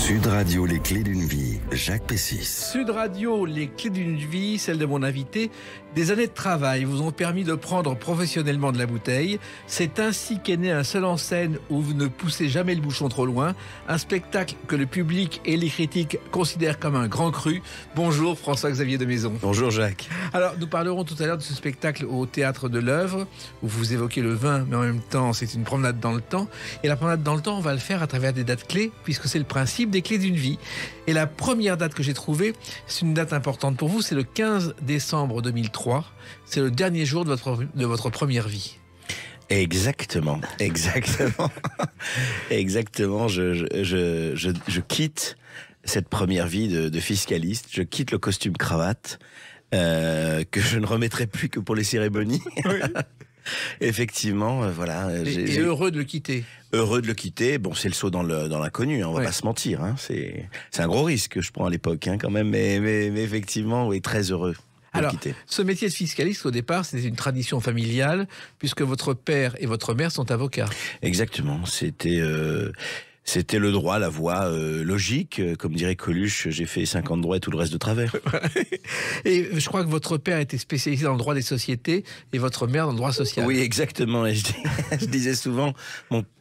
Sud Radio, les clés d'une vie, Jacques Pessis. Sud Radio, les clés d'une vie, celle de mon invité. Des années de travail vous ont permis de prendre professionnellement de la bouteille. C'est ainsi qu'est né un seul en scène où vous ne poussez jamais le bouchon trop loin. Un spectacle que le public et les critiques considèrent comme un grand cru. Bonjour François-Xavier de Maison. Bonjour Jacques. Alors nous parlerons tout à l'heure de ce spectacle au Théâtre de l'Œuvre où vous évoquez le vin, mais en même temps c'est une promenade dans le temps. Et la promenade dans le temps, on va le faire à travers des dates clés puisque c'est le principe des clés d'une vie. Et la première date que j'ai trouvée, c'est une date importante pour vous, c'est le 15 décembre 2003. C'est le dernier jour de votre première vie. Exactement. Exactement. Je quitte cette première vie de fiscaliste. Je quitte le costume cravate que je ne remettrai plus que pour les cérémonies. Oui. Effectivement, voilà. Et heureux de le quitter. Heureux de le quitter. Bon, c'est le saut dans l'inconnu, hein, on va pas se mentir. Hein. C'est un gros risque que je prends à l'époque, hein, quand même. Mais effectivement, oui, très heureux. Alors, ce métier de fiscaliste, au départ, c'était une tradition familiale, puisque votre père et votre mère sont avocats. Exactement. C'était le droit, la voie logique. Comme dirait Coluche, j'ai fait 5 ans de droit et tout le reste de travers. Et je crois que votre père était spécialisé dans le droit des sociétés et votre mère dans le droit social. Oui, exactement. Et je disais souvent,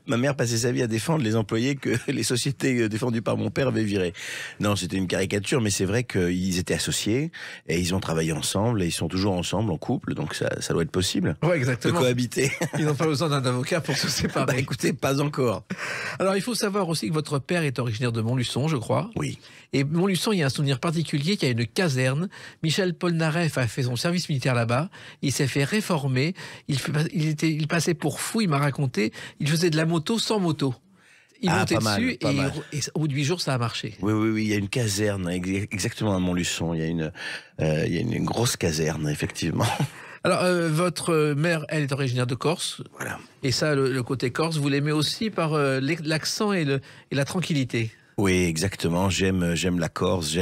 ma mère passait sa vie à défendre les employés que les sociétés défendues par mon père avaient virés. Non, c'était une caricature, mais c'est vrai qu'ils étaient associés et ils ont travaillé ensemble et ils sont toujours ensemble en couple, donc ça doit être possible. Ouais, exactement. De cohabiter. Ils n'ont pas besoin d'un avocat pour se séparer. Bah, écoutez, pas encore. Alors, il faut savoir aussi que votre père est originaire de Montluçon, je crois. Oui. Et Montluçon, il y a un souvenir particulier, qu'il y a une caserne. Michel Polnareff a fait son service militaire là-bas. Il s'est fait réformer. Il passait pour fou, il m'a raconté. Il faisait de la moto sans moto. Il montait dessus et au bout de 8 jours, ça a marché. Oui, il y a une caserne, exactement à Montluçon. Il y a une grosse caserne, effectivement. Alors, votre mère, elle est originaire de Corse. Voilà. Et ça, le côté corse, vous l'aimez aussi par l'accent et la tranquillité. Oui, exactement. J'aime la Corse.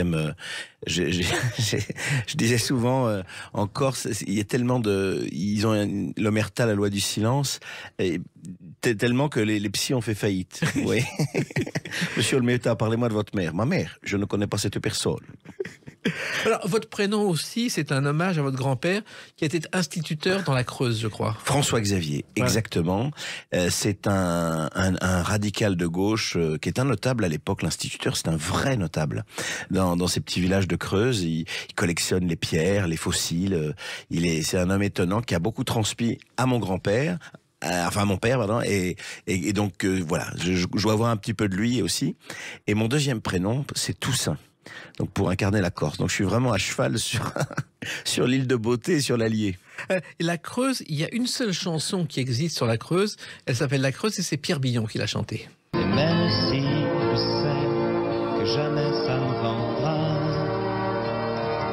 Je disais souvent en Corse, il y a tellement ils ont l'omerta, la loi du silence, et tellement que les psys ont fait faillite. Oui. Monsieur Olmeta, parlez-moi de votre mère. Ma mère, je ne connais pas cette personne. Alors, votre prénom aussi, c'est un hommage à votre grand-père qui était instituteur dans la Creuse, je crois. François-Xavier, exactement. C'est un radical de gauche qui est un notable à l'époque. L'instituteur, c'est un vrai notable. Dans ces petits villages de Creuse, il collectionne les pierres, les fossiles. C'est un homme étonnant qui a beaucoup transmis à mon grand-père. Enfin, mon père, pardon, et donc voilà, je dois avoir un petit peu de lui aussi. Et mon deuxième prénom, c'est Toussaint. Donc pour incarner la Corse. Donc je suis vraiment à cheval sur l'île de Beauté et sur l'Allier. La Creuse, il y a une seule chanson qui existe sur la Creuse. Elle s'appelle La Creuse et c'est Pierre Billon qui l'a chantée. Et même si je sais que jamais ça ne vendra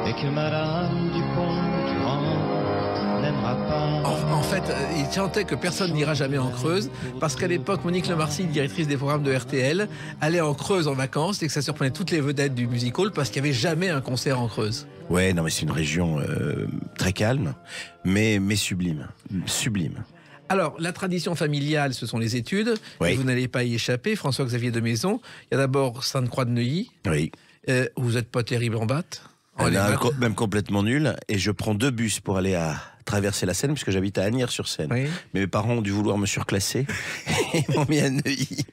et que Madame Dupont-Durand n'aimera pas. En fait, il chantait que personne n'ira jamais en Creuse parce qu'à l'époque, Monique Lemarcy, directrice des programmes de RTL, allait en Creuse en vacances et que ça surprenait toutes les vedettes du music hall parce qu'il n'y avait jamais un concert en Creuse. Ouais, non mais c'est une région très calme, mais sublime. Sublime. Alors, la tradition familiale, ce sont les études. Oui. Et vous n'allez pas y échapper. François-Xavier de Maison, il y a d'abord Sainte-Croix de Neuilly. Oui. Vous n'êtes pas terrible en maths. Même complètement nul. Et je prends 2 bus pour aller traverser la Seine, puisque j'habite à Asnières-sur-Seine. Oui. Mais mes parents ont dû vouloir me surclasser. Et ils m'ont mis à Neuilly.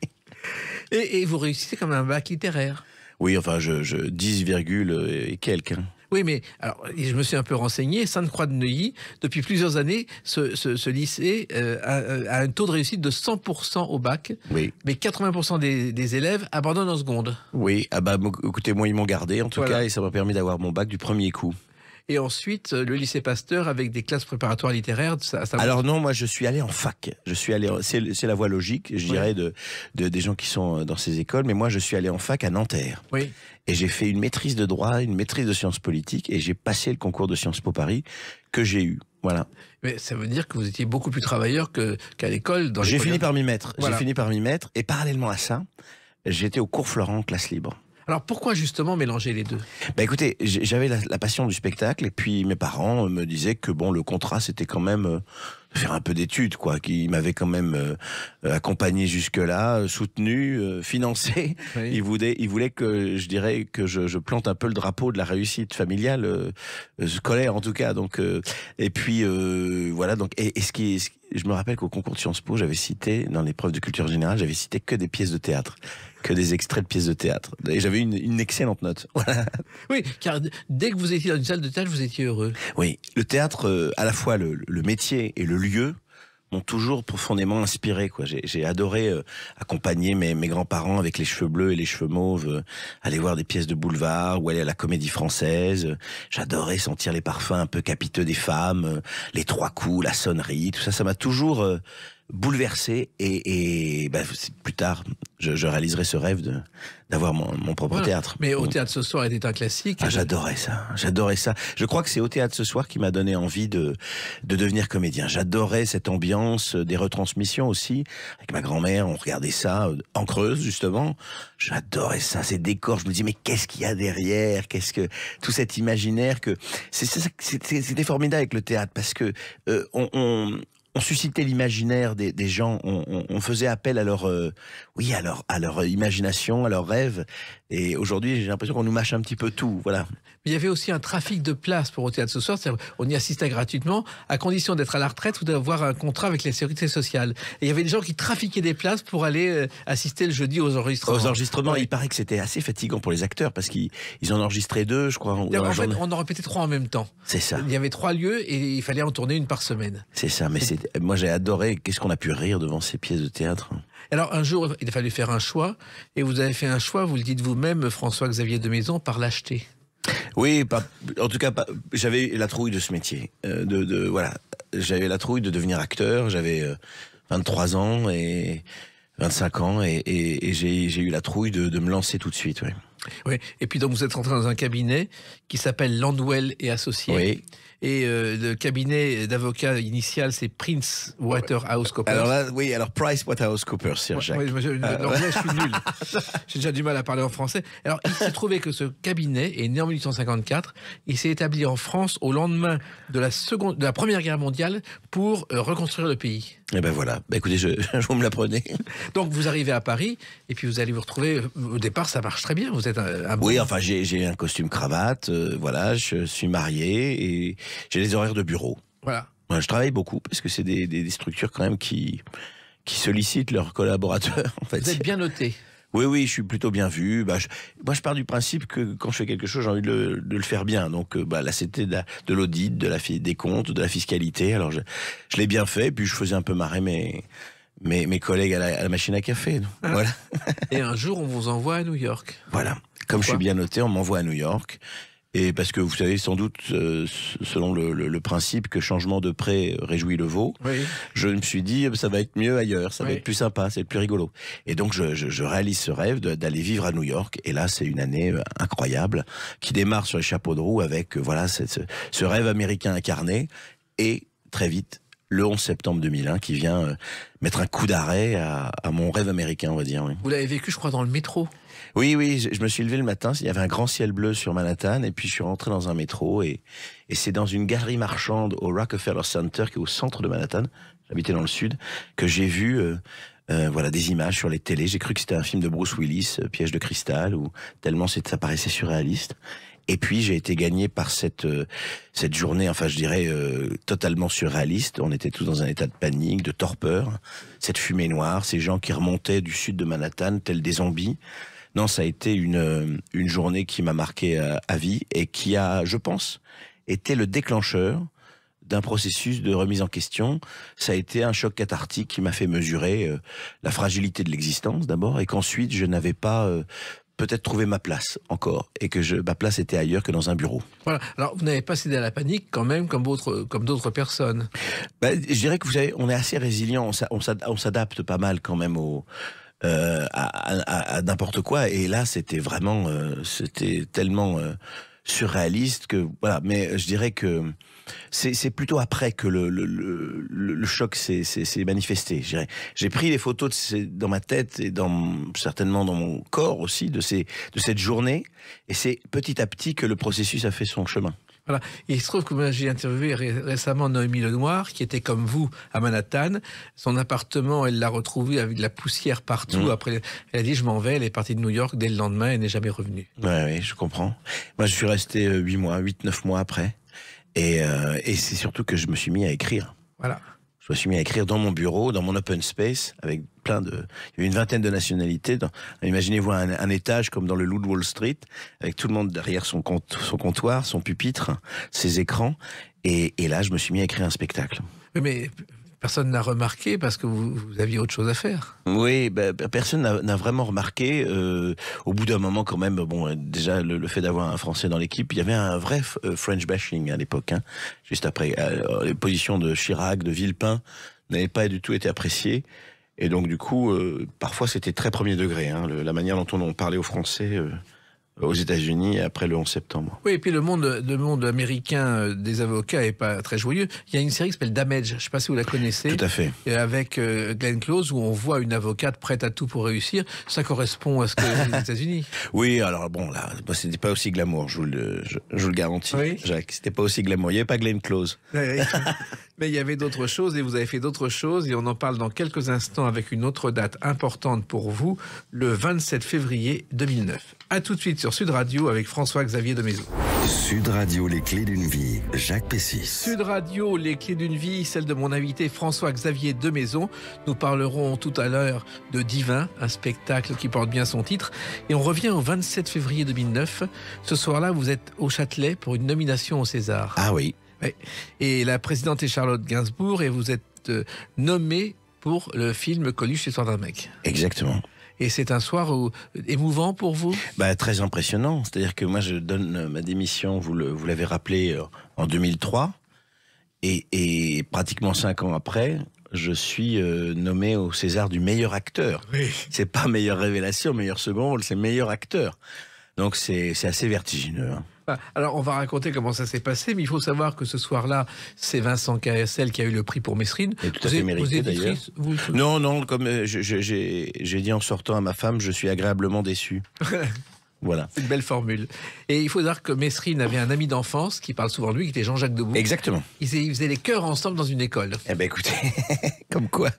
Et vous réussissez comme un bac littéraire. Oui, enfin, je 10, et quelques. Hein. Oui, mais alors, je me suis un peu renseigné. Sainte-Croix de Neuilly, depuis plusieurs années, ce lycée a un taux de réussite de 100% au bac. Oui. Mais 80% des élèves abandonnent en seconde. Oui, écoutez, moi, ils m'ont gardé, en tout cas, et ça m'a permis d'avoir mon bac du premier coup. Et ensuite, le lycée Pasteur avec des classes préparatoires littéraires. Alors non, moi je suis allé en fac. C'est la voie logique, je dirais, des gens qui sont dans ces écoles. Mais moi je suis allé en fac à Nanterre. Oui. Et j'ai fait une maîtrise de droit, une maîtrise de sciences politiques, et j'ai passé le concours de Sciences Po Paris que j'ai eu. Voilà. Mais ça veut dire que vous étiez beaucoup plus travailleur qu'à l'école. J'ai fini par m'y mettre. Voilà. J'ai fini par m'y mettre. Et parallèlement à ça, j'étais au cours Florent, classe libre. Alors pourquoi justement mélanger les deux? Bah écoutez, j'avais la passion du spectacle et puis mes parents me disaient que bon, le contrat c'était quand même de faire un peu d'études, quoi, qui m'avaient quand même accompagné jusque-là, soutenu, financé. Oui. Ils voulaient que je dirais que je plante un peu le drapeau de la réussite familiale, scolaire en tout cas. Donc et puis voilà, donc je me rappelle qu'au concours de Sciences Po, j'avais cité dans l'épreuve de culture générale, j'avais cité que des pièces de théâtre, que des extraits de pièces de théâtre. Et j'avais une excellente note. Voilà. Oui, car dès que vous étiez dans une salle de théâtre, vous étiez heureux. Oui, le théâtre, à la fois le métier et le lieu m'ont toujours profondément inspiré, quoi. J'ai adoré accompagner mes grands-parents avec les cheveux bleus et les cheveux mauves, aller voir des pièces de boulevard ou aller à la Comédie Française. J'adorais sentir les parfums un peu capiteux des femmes, les trois coups, la sonnerie, tout ça. Ça m'a toujours bouleversé et plus tard, je réaliserai ce rêve d'avoir mon propre théâtre. Mais Au théâtre ce soir était un classique. Ah, j'adorais ça. Je crois que c'est Au théâtre ce soir qui m'a donné envie de devenir comédien. J'adorais cette ambiance des retransmissions aussi. Avec ma grand-mère, on regardait ça en Creuse, justement. J'adorais ça, ces décors. Je me disais, mais qu'est-ce qu'il y a derrière? Qu'est-ce que tout cet imaginaire que c'était formidable avec le théâtre parce que on suscitait l'imaginaire des gens, on faisait appel à leur imagination, à leurs rêves. Et aujourd'hui, j'ai l'impression qu'on nous mâche un petit peu tout, voilà. Mais il y avait aussi un trafic de places pour Au théâtre ce soir. On y assistait gratuitement, à condition d'être à la retraite ou d'avoir un contrat avec la sécurité sociale. Et il y avait des gens qui trafiquaient des places pour aller assister le jeudi aux enregistrements. Aux enregistrements, Oui. il paraît que c'était assez fatigant pour les acteurs parce qu'ils en enregistraient 2, je crois. En fait, on en répétait 3 en même temps. C'est ça. Il y avait 3 lieux et il fallait en tourner une par semaine. C'est ça, mais moi j'ai adoré. Qu'est-ce qu'on a pu rire devant ces pièces de théâtre. Alors un jour, il a fallu faire un choix, et vous avez fait un choix, vous le dites vous-même, François-Xavier de Maison, par lâcheté. Oui, en tout cas, j'avais la trouille de ce métier. Voilà, j'avais la trouille de devenir acteur. J'avais 23 ans et 25 ans et j'ai eu la trouille de me lancer tout de suite. Oui. Oui. Et puis donc vous êtes rentré dans un cabinet qui s'appelle Landwell et Associés. Oui. Et le cabinet d'avocat initial, c'est Prince Waterhouse Coopers. Alors là, oui, alors Price Waterhouse Coopers, Sir Jacques. Oui, l'anglais, je suis nul. J'ai déjà du mal à parler en français. Alors, il s'est trouvé que ce cabinet est né en 1854. Il s'est établi en France au lendemain de la Première Guerre mondiale pour reconstruire le pays. Et ben voilà. Écoutez, vous me l'apprenez. Donc, vous arrivez à Paris et puis vous allez vous retrouver. Au départ, ça marche très bien. Vous êtes un bon... Oui, enfin, j'ai un costume cravate. Voilà, je suis marié et j'ai des horaires de bureau. Voilà. Je travaille beaucoup parce que c'est des structures quand même qui sollicitent leurs collaborateurs. En fait. Vous êtes bien noté. Oui, je suis plutôt bien vu. Moi, je pars du principe que quand je fais quelque chose, j'ai envie de le faire bien. Donc, là, c'était de l'audit, des comptes, de la fiscalité. Alors, je l'ai bien fait. Puis, je faisais un peu marrer mes collègues à la machine à café. Donc, voilà. Et un jour, on vous envoie à New York. Voilà. Comme je suis bien noté, on m'envoie à New York. Et parce que vous savez sans doute, selon le principe que changement de pré réjouit le veau, Oui. je me suis dit ça va être mieux ailleurs, ça va être plus sympa, c'est plus rigolo. Et donc je réalise ce rêve d'aller vivre à New York. Et là c'est une année incroyable qui démarre sur les chapeaux de roue avec ce rêve américain incarné. Et très vite, le 11 septembre 2001 qui vient mettre un coup d'arrêt à mon rêve américain, on va dire. Oui. Vous l'avez vécu, je crois, dans le métro. Oui, je me suis levé le matin, il y avait un grand ciel bleu sur Manhattan, et puis je suis rentré dans un métro, et c'est dans une galerie marchande au Rockefeller Center, qui est au centre de Manhattan, j'habitais dans le sud, que j'ai vu des images sur les télés. J'ai cru que c'était un film de Bruce Willis, Piège de cristal, ou tellement ça paraissait surréaliste. Et puis j'ai été gagné par cette journée, enfin je dirais totalement surréaliste. On était tous dans un état de panique, de torpeur. Cette fumée noire, ces gens qui remontaient du sud de Manhattan, tels des zombies. Non, ça a été une journée qui m'a marqué à vie et qui a, je pense, été le déclencheur d'un processus de remise en question. Ça a été un choc cathartique qui m'a fait mesurer la fragilité de l'existence d'abord et qu'ensuite je n'avais pas peut-être trouvé ma place encore et que ma place était ailleurs que dans un bureau. Voilà. Alors vous n'avez pas cédé à la panique quand même comme d'autres personnes. Je dirais que vous savez, on est assez résilient, on s'adapte pas mal quand même à n'importe quoi. Et là, c'était vraiment, c'était tellement surréaliste que voilà. Mais je dirais que C'est plutôt après que le choc s'est manifesté, je dirais. J'ai pris les photos dans ma tête et certainement dans mon corps aussi de cette journée, et c'est petit à petit que le processus a fait son chemin. Voilà. Et il se trouve que moi, j'ai interviewé récemment Noémie Lenoir, qui était comme vous à Manhattan. Son appartement, elle l'a retrouvé avec de la poussière partout. Après, elle a dit, je m'en vais. Elle est partie de New York dès le lendemain. Elle n'est jamais revenue. Oui, je comprends. Moi, je suis resté 8-9 mois après. Et c'est surtout que je me suis mis à écrire. Voilà. Je me suis mis à écrire dans mon bureau, dans mon open space, avec il y avait une vingtaine de nationalités. Imaginez-vous un étage comme dans le Loup de Wall Street, avec tout le monde derrière son comptoir, son pupitre, ses écrans. Et là, je me suis mis à écrire un spectacle. Oui, mais personne n'a remarqué parce que vous aviez autre chose à faire. Oui, personne n'a vraiment remarqué. Au bout d'un moment, quand même, bon, déjà le fait d'avoir un Français dans l'équipe, il y avait un vrai French bashing à l'époque. Hein, juste après, les positions de Chirac, de Villepin n'avaient pas du tout été appréciées. Et donc, du coup, parfois, c'était très premier degré. Hein, la manière dont on parlait aux Français aux États-Unis après le 11 septembre. Oui, et puis le monde américain des avocats est pas très joyeux. Il y a une série qui s'appelle Damage, je ne sais pas si vous la connaissez. Tout à fait. Avec Glenn Close, où on voit une avocate prête à tout pour réussir. Ça correspond à ce que les États-Unis. Oui, alors bon, là, c'était pas aussi glamour, je vous le garantis, oui. Jacques. C'était pas aussi glamour. Il n'y avait pas Glenn Close. Oui. Mais il y avait d'autres choses, et vous avez fait d'autres choses, et on en parle dans quelques instants avec une autre date importante pour vous, le 27 février 2009. A tout de suite sur Sud Radio avec François-Xavier de Maison. Sud Radio, les clés d'une vie, Jacques Pessis. Sud Radio, les clés d'une vie, celle de mon invité François-Xavier de Maison. Nous parlerons tout à l'heure de Divin, un spectacle qui porte bien son titre. Et on revient au 27 février 2009. Ce soir-là, vous êtes au Châtelet pour une nomination au César. Ah oui. Ouais. Et la présidente est Charlotte Gainsbourg, et vous êtes nommé pour le film Coluche, l'histoire d'un mec. Exactement. Et c'est un soir émouvant pour vous ? Très impressionnant. C'est-à-dire que moi, je donne ma démission, vous l'avez rappelé, en 2003. Et pratiquement 5 ans après, je suis nommé au César du meilleur acteur. Oui. C'est pas meilleure révélation, meilleur second rôle, c'est meilleur acteur. Donc c'est assez vertigineux. Hein. Alors, on va raconter comment ça s'est passé, mais il faut savoir que ce soir-là, c'est Vincent Cassel qui a eu le prix pour Mesrine. Et tout à fait mérité, d'ailleurs. Non, comme j'ai dit en sortant à ma femme, je suis agréablement déçu. Voilà. C'est une belle formule. Et il faut dire que Mesrine avait un ami d'enfance qui parle souvent de lui, qui était Jean-Jacques Debout. Exactement. Ils faisaient les chœurs ensemble dans une école. Eh ben écoutez, comme quoi.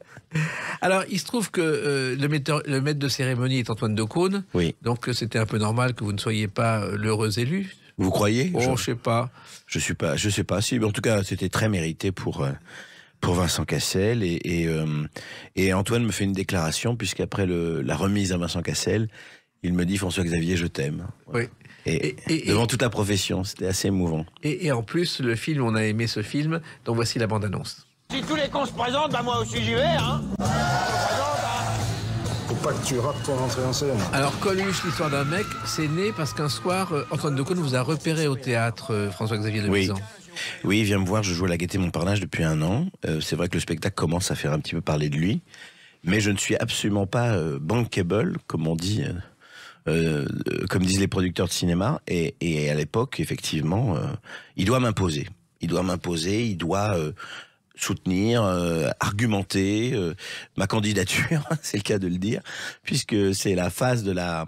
Alors, il se trouve que le maître de cérémonie est Antoine Decaune. Oui. Donc, c'était un peu normal que vous ne soyez pas l'heureux élu. Vous croyez ? Oh, je sais pas. Je sais pas. Si, mais en tout cas, c'était très mérité pour Vincent Cassel. Et Antoine me fait une déclaration, puisqu'après la remise à Vincent Cassel, il me dit « François-Xavier, je t'aime ». Oui. Et devant toute la profession, c'était assez émouvant. Et en plus, le film, on a aimé ce film, donc voici la bande-annonce. Si tous les cons se présentent, bah moi aussi j'y vais, hein. Faut pas que tu rates ton entrée en scène. Alors, Coluche, l'histoire d'un mec, c'est né parce qu'un soir, Antoine Decaune vous a repéré au théâtre, François-Xavier de Maison. Oui, il vient me voir, je joue à la Gaîté Montparnasse depuis 1 an. C'est vrai que le spectacle commence à faire un petit peu parler de lui. Mais je ne suis absolument pas bankable, comme on dit, comme disent les producteurs de cinéma. Et à l'époque, effectivement, il doit m'imposer. Il doit soutenir, argumenter ma candidature, c'est le cas de le dire, puisque c'est la phase de la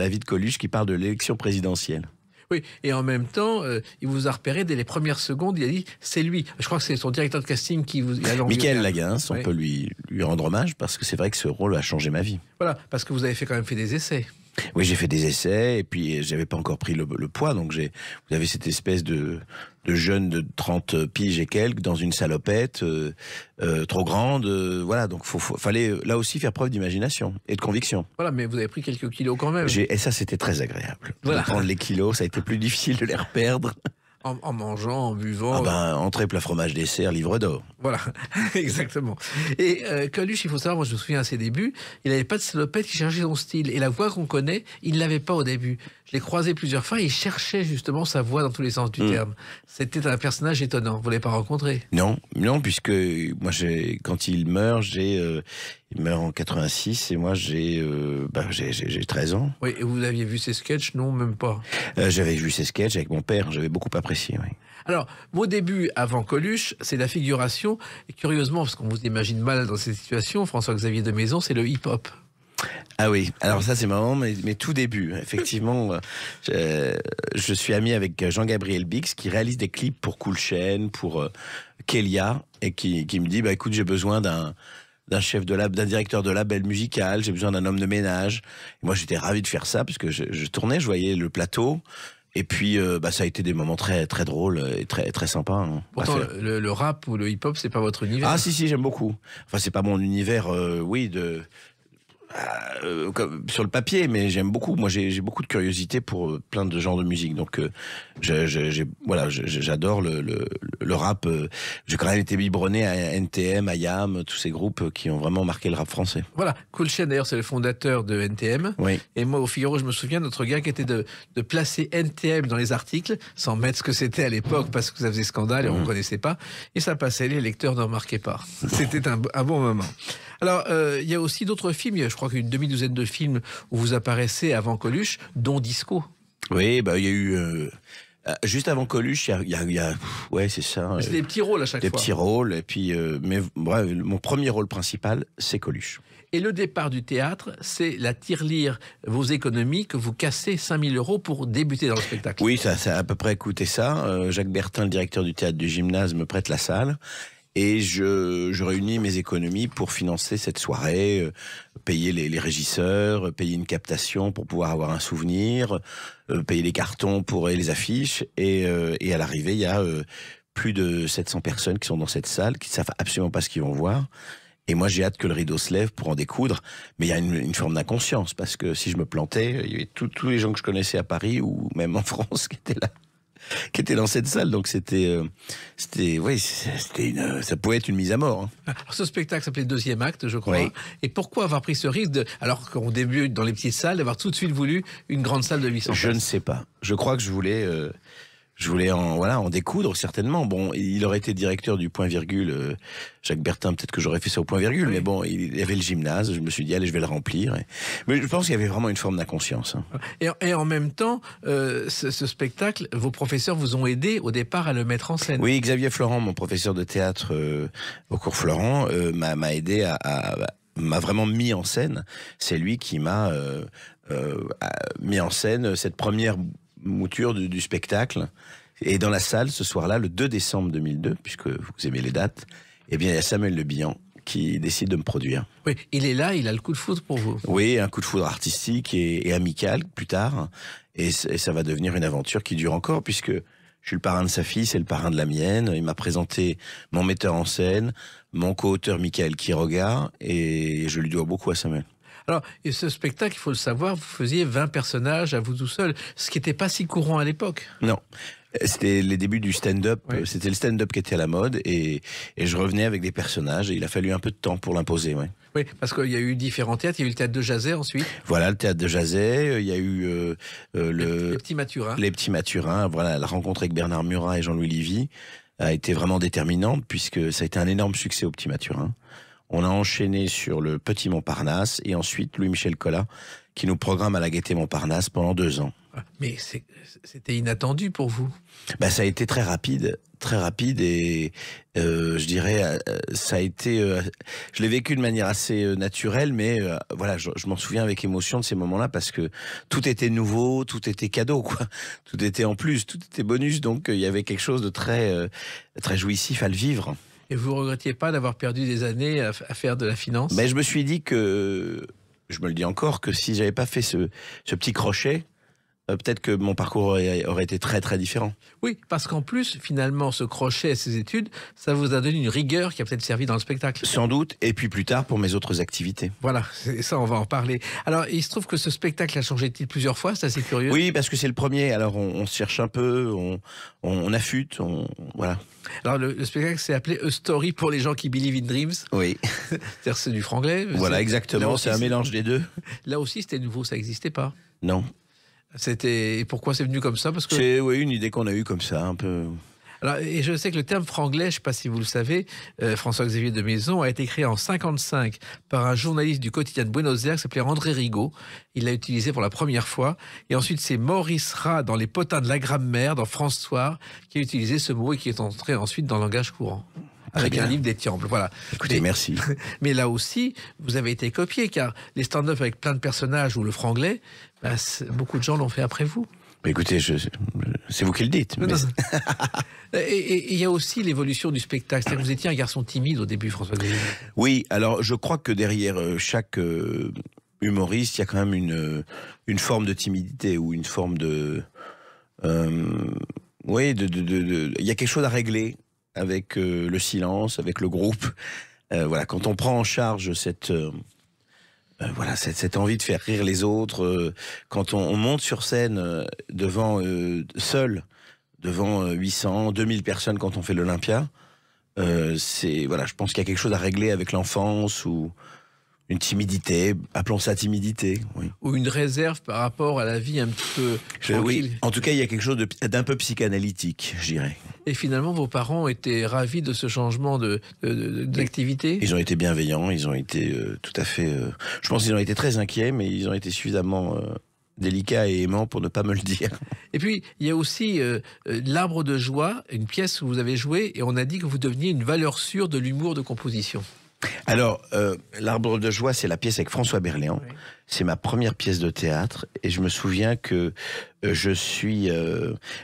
vie de Coluche qui parle de l'élection présidentielle. Oui, et en même temps, il vous a repéré dès les premières secondes, il a dit, c'est lui. Je crois que c'est son directeur de casting qui vous a envoyé. Michael Laguens, on peut lui rendre hommage, parce que c'est vrai que ce rôle a changé ma vie. Voilà, parce que vous avez quand même fait des essais. Oui, j'ai fait des essais, et puis j'avais pas encore pris le poids, donc vous avez cette espèce de jeune de 30 piges et quelques dans une salopette trop grande, voilà, donc fallait là aussi faire preuve d'imagination et de conviction. Voilà, mais vous avez pris quelques kilos quand même. Et ça, c'était très agréable. Voilà. De prendre les kilos, ça a été plus difficile de les reperdre. En mangeant, en buvant. Entrée, plat, fromage, dessert, livre d'or. Voilà, exactement. Et Coluche, il faut savoir, moi je me souviens à ses débuts, il n'avait pas de salopette qui cherchait son style. Et la voix qu'on connaît, il ne l'avait pas au début. Je l'ai croisé plusieurs fois et il cherchait justement sa voix dans tous les sens du terme. C'était un personnage étonnant. Vous ne l'avez pas rencontré ? Non, puisque moi, quand il meurt, il Il meurt en 86 et moi j'ai 13 ans. Oui, et vous aviez vu ses sketchs? Non, même pas. J'avais vu ses sketchs avec mon père, j'avais beaucoup apprécié. Oui. Alors, vos débuts avant Coluche, c'est la figuration. Et curieusement, parce qu'on vous imagine mal dans cette situation, François-Xavier de Maison, c'est le hip-hop. Ah oui, alors ça c'est marrant, mais tout début. Effectivement, je suis ami avec Jean-Gabriel Bix qui réalise des clips pour Cool Chain, pour Kélia, et qui me dit, écoute, j'ai besoin d'un chef de d'un directeur de label musical, j'ai besoin d'un homme de ménage. Et moi j'étais ravi de faire ça, parce que je tournais, je voyais le plateau. Et puis, ça a été des moments très, très drôles et très, très sympas. Hein. Pourtant, le rap ou le hip-hop, c'est pas votre univers. Ah si, j'aime beaucoup. Enfin, c'est pas mon univers, sur le papier, mais j'aime beaucoup. Moi, j'ai beaucoup de curiosité pour plein de genres de musique. Donc, j'adore le rap. J'ai quand même été biberonné à NTM, à YAM, tous ces groupes qui ont vraiment marqué le rap français. Voilà, Cool Chain, d'ailleurs, c'est le fondateur de NTM. Oui. Et moi, au Figaro, je me souviens, notre gars qui était de placer NTM dans les articles, sans mettre ce que c'était à l'époque, parce que ça faisait scandale et on ne connaissait pas. Et ça passait, les lecteurs ne remarquaient pas. C'était un bon moment. Alors, il y a aussi d'autres films. Il y a, je crois, qu'une demi-douzaine de films où vous apparaissez avant Coluche, dont Disco. Oui, il y a eu... juste avant Coluche, ouais, c'est ça. C'est des petits rôles à chaque fois. Des petits rôles, et puis, mais bref, mon premier rôle principal, c'est Coluche. Et le départ du théâtre, c'est la tirelire, vos économies, que vous cassez 5 000 € pour débuter dans le spectacle. Oui, ça a à peu près coûté ça. Jacques Bertin, le directeur du théâtre du Gymnase, me prête la salle. Et je réunis mes économies pour financer cette soirée, payer les régisseurs, payer une captation pour pouvoir avoir un souvenir, payer les cartons pour les affiches. Et à l'arrivée, il y a plus de 700 personnes qui sont dans cette salle, qui ne savent absolument pas ce qu'ils vont voir. Et moi, j'ai hâte que le rideau se lève pour en découdre. Mais il y a une forme d'inconscience, parce que si je me plantais, il y avait tous les gens que je connaissais à Paris ou même en France qui étaient là, qui étaient dans cette salle. Donc ça pouvait être une mise à mort. Hein. Alors, ce spectacle s'appelait Deuxième Acte, je crois. Oui. Et pourquoi avoir pris ce risque, alors qu'on débute dans les petites salles, d'avoir tout de suite voulu une grande salle de 800 places? Je ne sais pas. Je crois que je voulais en découdre, certainement. Bon, il aurait été directeur du Point Virgule, Jacques Bertin, peut-être que j'aurais fait ça au Point Virgule, oui. Mais bon, il y avait le gymnase, je me suis dit, allez, je vais le remplir. Mais je pense qu'il y avait vraiment une forme d'inconscience. Hein. Et en même temps, ce spectacle, vos professeurs vous ont aidé au départ à le mettre en scène. Oui, Xavier Florent, mon professeur de théâtre au cours Florent, m'a aidé m'a vraiment mis en scène. C'est lui qui m'a mis en scène cette première mouture du spectacle. Et dans la salle, ce soir-là, le 2 décembre 2002, puisque vous aimez les dates, eh bien, il y a Samuel Le Bihan qui décide de me produire. Oui, il est là, il a le coup de foudre pour vous. Oui, un coup de foudre artistique et amical, plus tard. Et ça va devenir une aventure qui dure encore, puisque je suis le parrain de sa fille, c'est le parrain de la mienne. Il m'a présenté mon metteur en scène, mon co-auteur Michael Quiroga, et je lui dois beaucoup à Samuel. Alors, et ce spectacle, il faut le savoir, vous faisiez 20 personnages à vous tout seul, ce qui n'était pas si courant à l'époque. Non. C'était les débuts du stand-up. Oui. C'était le stand-up qui était à la mode, et je revenais avec des personnages, et il a fallu un peu de temps pour l'imposer. Ouais. Oui, parce qu'il y a eu différents théâtres. Il y a eu le théâtre de Jazet ensuite. Voilà, le théâtre de Jazet. Il y a eu les Petits Mathurins. Les Petits Mathurins. Voilà, la rencontre avec Bernard Murat et Jean-Louis Livy a été vraiment déterminante, puisque ça a été un énorme succès aux Petits Mathurins. On a enchaîné sur le Petit Montparnasse, et ensuite Louis-Michel Collat, qui nous programme à la Gaîté Montparnasse pendant 2 ans. Mais c'était inattendu pour vous. Ça a été très rapide, et je dirais, ça a été, je l'ai vécu de manière assez naturelle, mais voilà, je m'en souviens avec émotion de ces moments-là, parce que tout était nouveau, tout était cadeau, quoi. Tout était en plus, tout était bonus, donc il y avait quelque chose de très, très jouissif à le vivre. Et vous ne regrettiez pas d'avoir perdu des années à faire de la finance? Je me suis dit que, je me le dis encore, que si j'avais pas fait ce petit crochet, peut-être que mon parcours aurait été très très différent. Oui, parce qu'en plus, finalement, ce crochet et ces études, ça vous a donné une rigueur qui a peut-être servi dans le spectacle. Sans doute, et puis plus tard pour mes autres activités. Voilà, ça on va en parler. Alors, il se trouve que ce spectacle a changé de titre plusieurs fois, c'est assez curieux. Oui, parce que c'est le premier, alors on se cherche un peu, on affûte, voilà. Alors, le spectacle s'est appelé A Story pour les gens qui believe in dreams. Oui. C'est-à-dire c'est du franglais. Voilà, exactement, c'est un mélange des deux. Là aussi, c'était nouveau, ça n'existait pas. Non. Et pourquoi c'est venu comme ça? Parce que c'est une idée qu'on a eue comme ça, un peu. Alors, et je sais que le terme franglais, je ne sais pas si vous le savez, François-Xavier de Maison a été créé en 1955 par un journaliste du quotidien de Buenos Aires qui s'appelait André Rigaud. Il l'a utilisé pour la première fois. Et ensuite, c'est Maurice Rat dans Les Potins de la grammaire, dans France Soir, qui a utilisé ce mot et qui est entré ensuite dans le langage courant. Avec un livre d'Étiample, voilà. Écoutez, merci. Mais là aussi, vous avez été copié, car les stand-up avec plein de personnages ou le franglais, beaucoup de gens l'ont fait après vous. Écoutez, c'est vous qui le dites. Mais... Et il y a aussi l'évolution du spectacle. C'est-à-dire que vous étiez un garçon timide au début, François-Xavier. Oui, alors je crois que derrière chaque humoriste, il y a quand même une forme de timidité ou une forme de... oui, il y a quelque chose à régler avec le silence, avec le groupe. Voilà, quand on prend en charge cette envie de faire rire les autres, quand on monte sur scène seul, devant 800, 2000 personnes quand on fait l'Olympia, je pense qu'il y a quelque chose à régler avec l'enfance ou une timidité, appelons ça timidité. Oui. Ou une réserve par rapport à la vie un petit peu tranquille. Oui, en tout cas, il y a quelque chose d'un peu psychanalytique, je dirais. Et finalement, vos parents étaient ravis de ce changement d'activité ? Ils ont été bienveillants, ils ont été tout à fait... je pense qu'ils ont été très inquiets, mais ils ont été suffisamment délicats et aimants pour ne pas me le dire. Et puis, il y a aussi L'Arbre de Joie, une pièce où vous avez joué, et on a dit que vous deveniez une valeur sûre de l'humour de composition. Alors, L'Arbre de Joie, c'est la pièce avec François Berléand. Oui. C'est ma première pièce de théâtre. Et je me souviens que je suis...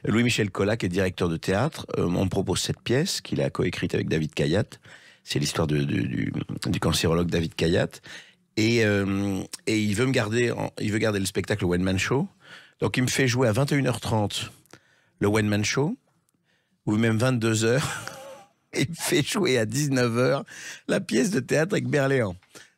Louis-Michel Collat, qui est directeur de théâtre, on me propose cette pièce qu'il a coécrite avec David Kayat. C'est l'histoire du cancérologue David Kayat. Et il veut garder le spectacle One Man Show. Donc, il me fait jouer à 21h30 le One Man Show, ou même 22h. Il me fait jouer à 19h la pièce de théâtre avec Berléand.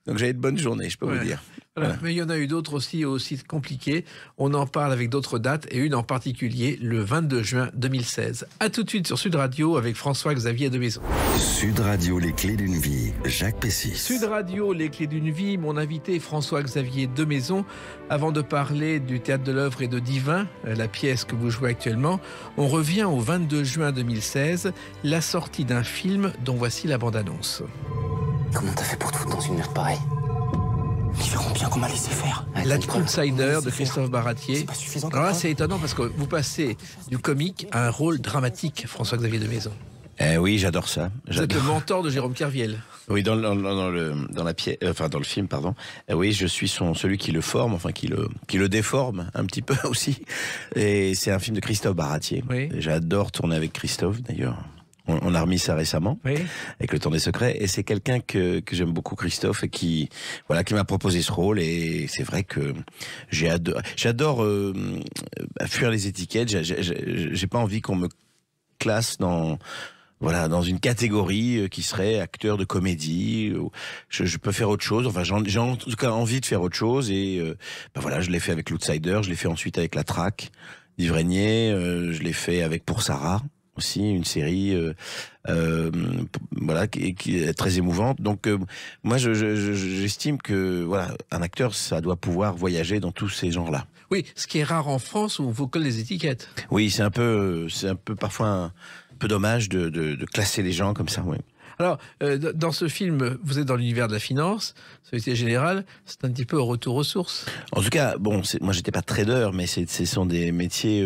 Donc j'avais de bonnes journées, je peux vous dire. Voilà. Mais il y en a eu d'autres aussi compliquées. On en parle avec d'autres dates, et une en particulier le 22 juin 2016. A tout de suite sur Sud Radio avec François-Xavier de Maison. Sud Radio, les clés d'une vie, Jacques Pessis. Sud Radio, les clés d'une vie, mon invité François-Xavier de Maison. Avant de parler du Théâtre de l'Œuvre et de Divin, la pièce que vous jouez actuellement, on revient au 22 juin 2016, la sortie d'un film dont voici la bande-annonce. Comment t'as fait pour te foutre dans une merde pareille ? Ils verront bien qu'on m'a laissé faire. L'Outsider de Christophe Baratier. C'est pas suffisant. Alors là, c'est étonnant parce que vous passez du comique à un rôle dramatique, François-Xavier de Maison. Oui, j'adore ça. Vous êtes le mentor de Jérôme Kerviel. Oui, dans le film, pardon. Oui, je suis celui qui le forme, enfin qui le déforme un petit peu aussi. Et c'est un film de Christophe Baratier. Oui. J'adore tourner avec Christophe, d'ailleurs. On a remis ça récemment, oui, avec Le Temps des Secrets, et c'est quelqu'un que j'aime beaucoup, Christophe, et qui m'a proposé ce rôle, et c'est vrai que j'adore fuir les étiquettes. J'ai pas envie qu'on me classe dans une catégorie qui serait acteur de comédie. Je peux faire autre chose. Enfin, j'ai en tout cas envie de faire autre chose, et je l'ai fait avec L'Outsider, je l'ai fait ensuite avec La Traque d'Yves Régnier, je l'ai fait avec Pour Sarah aussi, une série qui est très émouvante. Donc moi j'estime que un acteur, ça doit pouvoir voyager dans tous ces genres-là. Oui, ce qui est rare en France où on vous colle les étiquettes. Oui, c'est un peu parfois un peu dommage de classer les gens comme ça, oui. Alors, dans ce film, vous êtes dans l'univers de la finance, Société Générale, c'est un petit peu au retour aux sources. En tout cas, moi j'étais pas trader, mais ce sont des métiers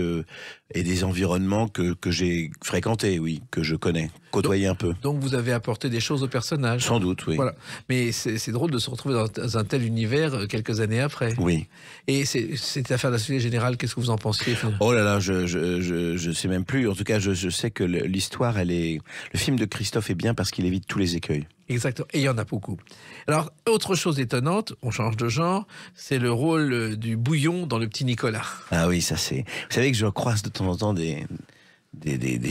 et des environnements que j'ai fréquentés, oui, que je connais, côtoyé un peu. Donc vous avez apporté des choses au personnage. Sans doute, oui. Voilà. Mais c'est drôle de se retrouver dans un tel univers quelques années après. Oui. Et cette affaire de la Société Générale, qu'est-ce que vous en pensiez ? Oh là là, je sais même plus. En tout cas, je sais que l'histoire, le film de Christophe est bien parce qu'il évite tous les écueils. Exactement, et il y en a beaucoup. Alors, autre chose étonnante, on change de genre, c'est le rôle du bouillon dans Le Petit Nicolas. Ah oui, ça c'est... Vous savez que je croise de temps en temps des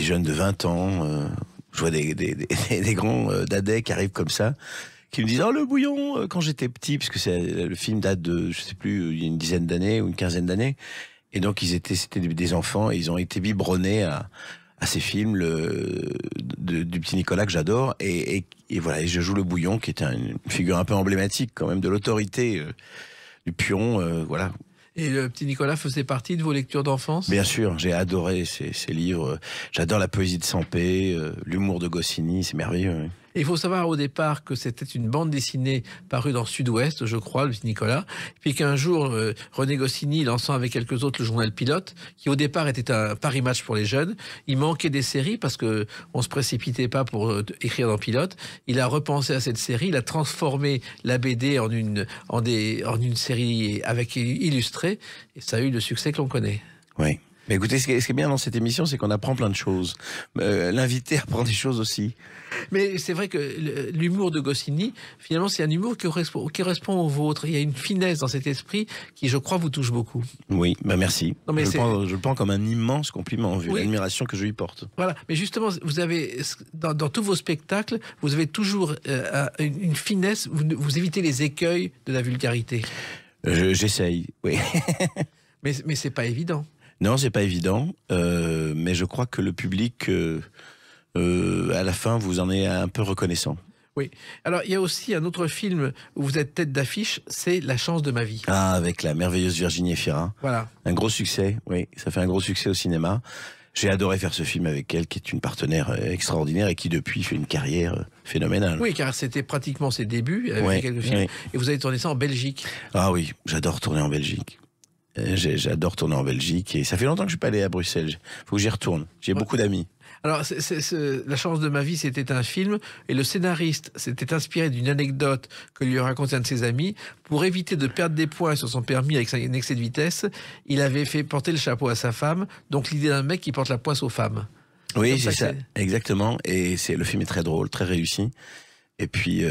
jeunes de 20 ans, je vois des grands dadais qui arrivent comme ça, qui me disent « Oh, le bouillon !» Quand j'étais petit, puisque le film date de, je sais plus, il y a une dizaine d'années ou une quinzaine d'années, et donc c'était des enfants, et ils ont été biberonnés à ces films du Petit Nicolas que j'adore, et voilà, et je joue le bouillon, qui est une figure un peu emblématique quand même de l'autorité du pion, voilà. Et le petit Nicolas faisait partie de vos lectures d'enfance? Bien sûr, j'ai adoré ces livres. J'adore la poésie de Sampé, l'humour de Goscinny, c'est merveilleux. Oui. Et il faut savoir au départ que c'était une bande dessinée parue dans Sud-Ouest, je crois, le petit Nicolas. Puis qu'un jour, René Goscinny, lançant avec quelques autres le journal Pilote, qui au départ était un Paris Match pour les jeunes, il manquait des séries parce que on se précipitait pas pour écrire dans Pilote. Il a repensé à cette série, il a transformé la BD en une série avec illustrée, et ça a eu le succès que l'on connaît. Oui. Mais écoutez, ce qui est bien dans cette émission, c'est qu'on apprend plein de choses. L'invité apprend des choses aussi. Mais c'est vrai que l'humour de Goscinny, finalement, c'est un humour qui correspond au vôtre. Il y a une finesse dans cet esprit qui, je crois, vous touche beaucoup. Oui, merci. Non, mais je le prends comme un immense compliment, vu l'admiration que je lui porte. Voilà, mais justement, vous avez, dans tous vos spectacles, vous avez toujours une finesse, vous évitez les écueils de la vulgarité. J'essaye, oui. mais c'est pas évident. Non, c'est pas évident, mais je crois que le public, à la fin, vous en est un peu reconnaissant. Oui. Alors, il y a aussi un autre film où vous êtes tête d'affiche, c'est La chance de ma vie. Ah, avec la merveilleuse Virginie Efira. Voilà. Un gros succès, oui. Ça fait un gros succès au cinéma. J'ai adoré faire ce film avec elle, qui est une partenaire extraordinaire et qui, depuis, fait une carrière phénoménale. Oui, car c'était pratiquement ses débuts avec quelques films. Oui. Et vous avez tourné ça en Belgique. Ah oui, j'adore tourner en Belgique. J'adore tourner en Belgique et ça fait longtemps que je suis pas allé à Bruxelles. Faut que j'y retourne. J'ai beaucoup d'amis. Alors, La chance de ma vie, c'était un film et le scénariste s'était inspiré d'une anecdote que lui racontait un de ses amis. Pour éviter de perdre des points sur son permis avec un excès de vitesse, il avait fait porter le chapeau à sa femme. Donc, l'idée d'un mec qui porte la poisse aux femmes. Oui, c'est ça, exactement. Et le film est très drôle, très réussi. Et puis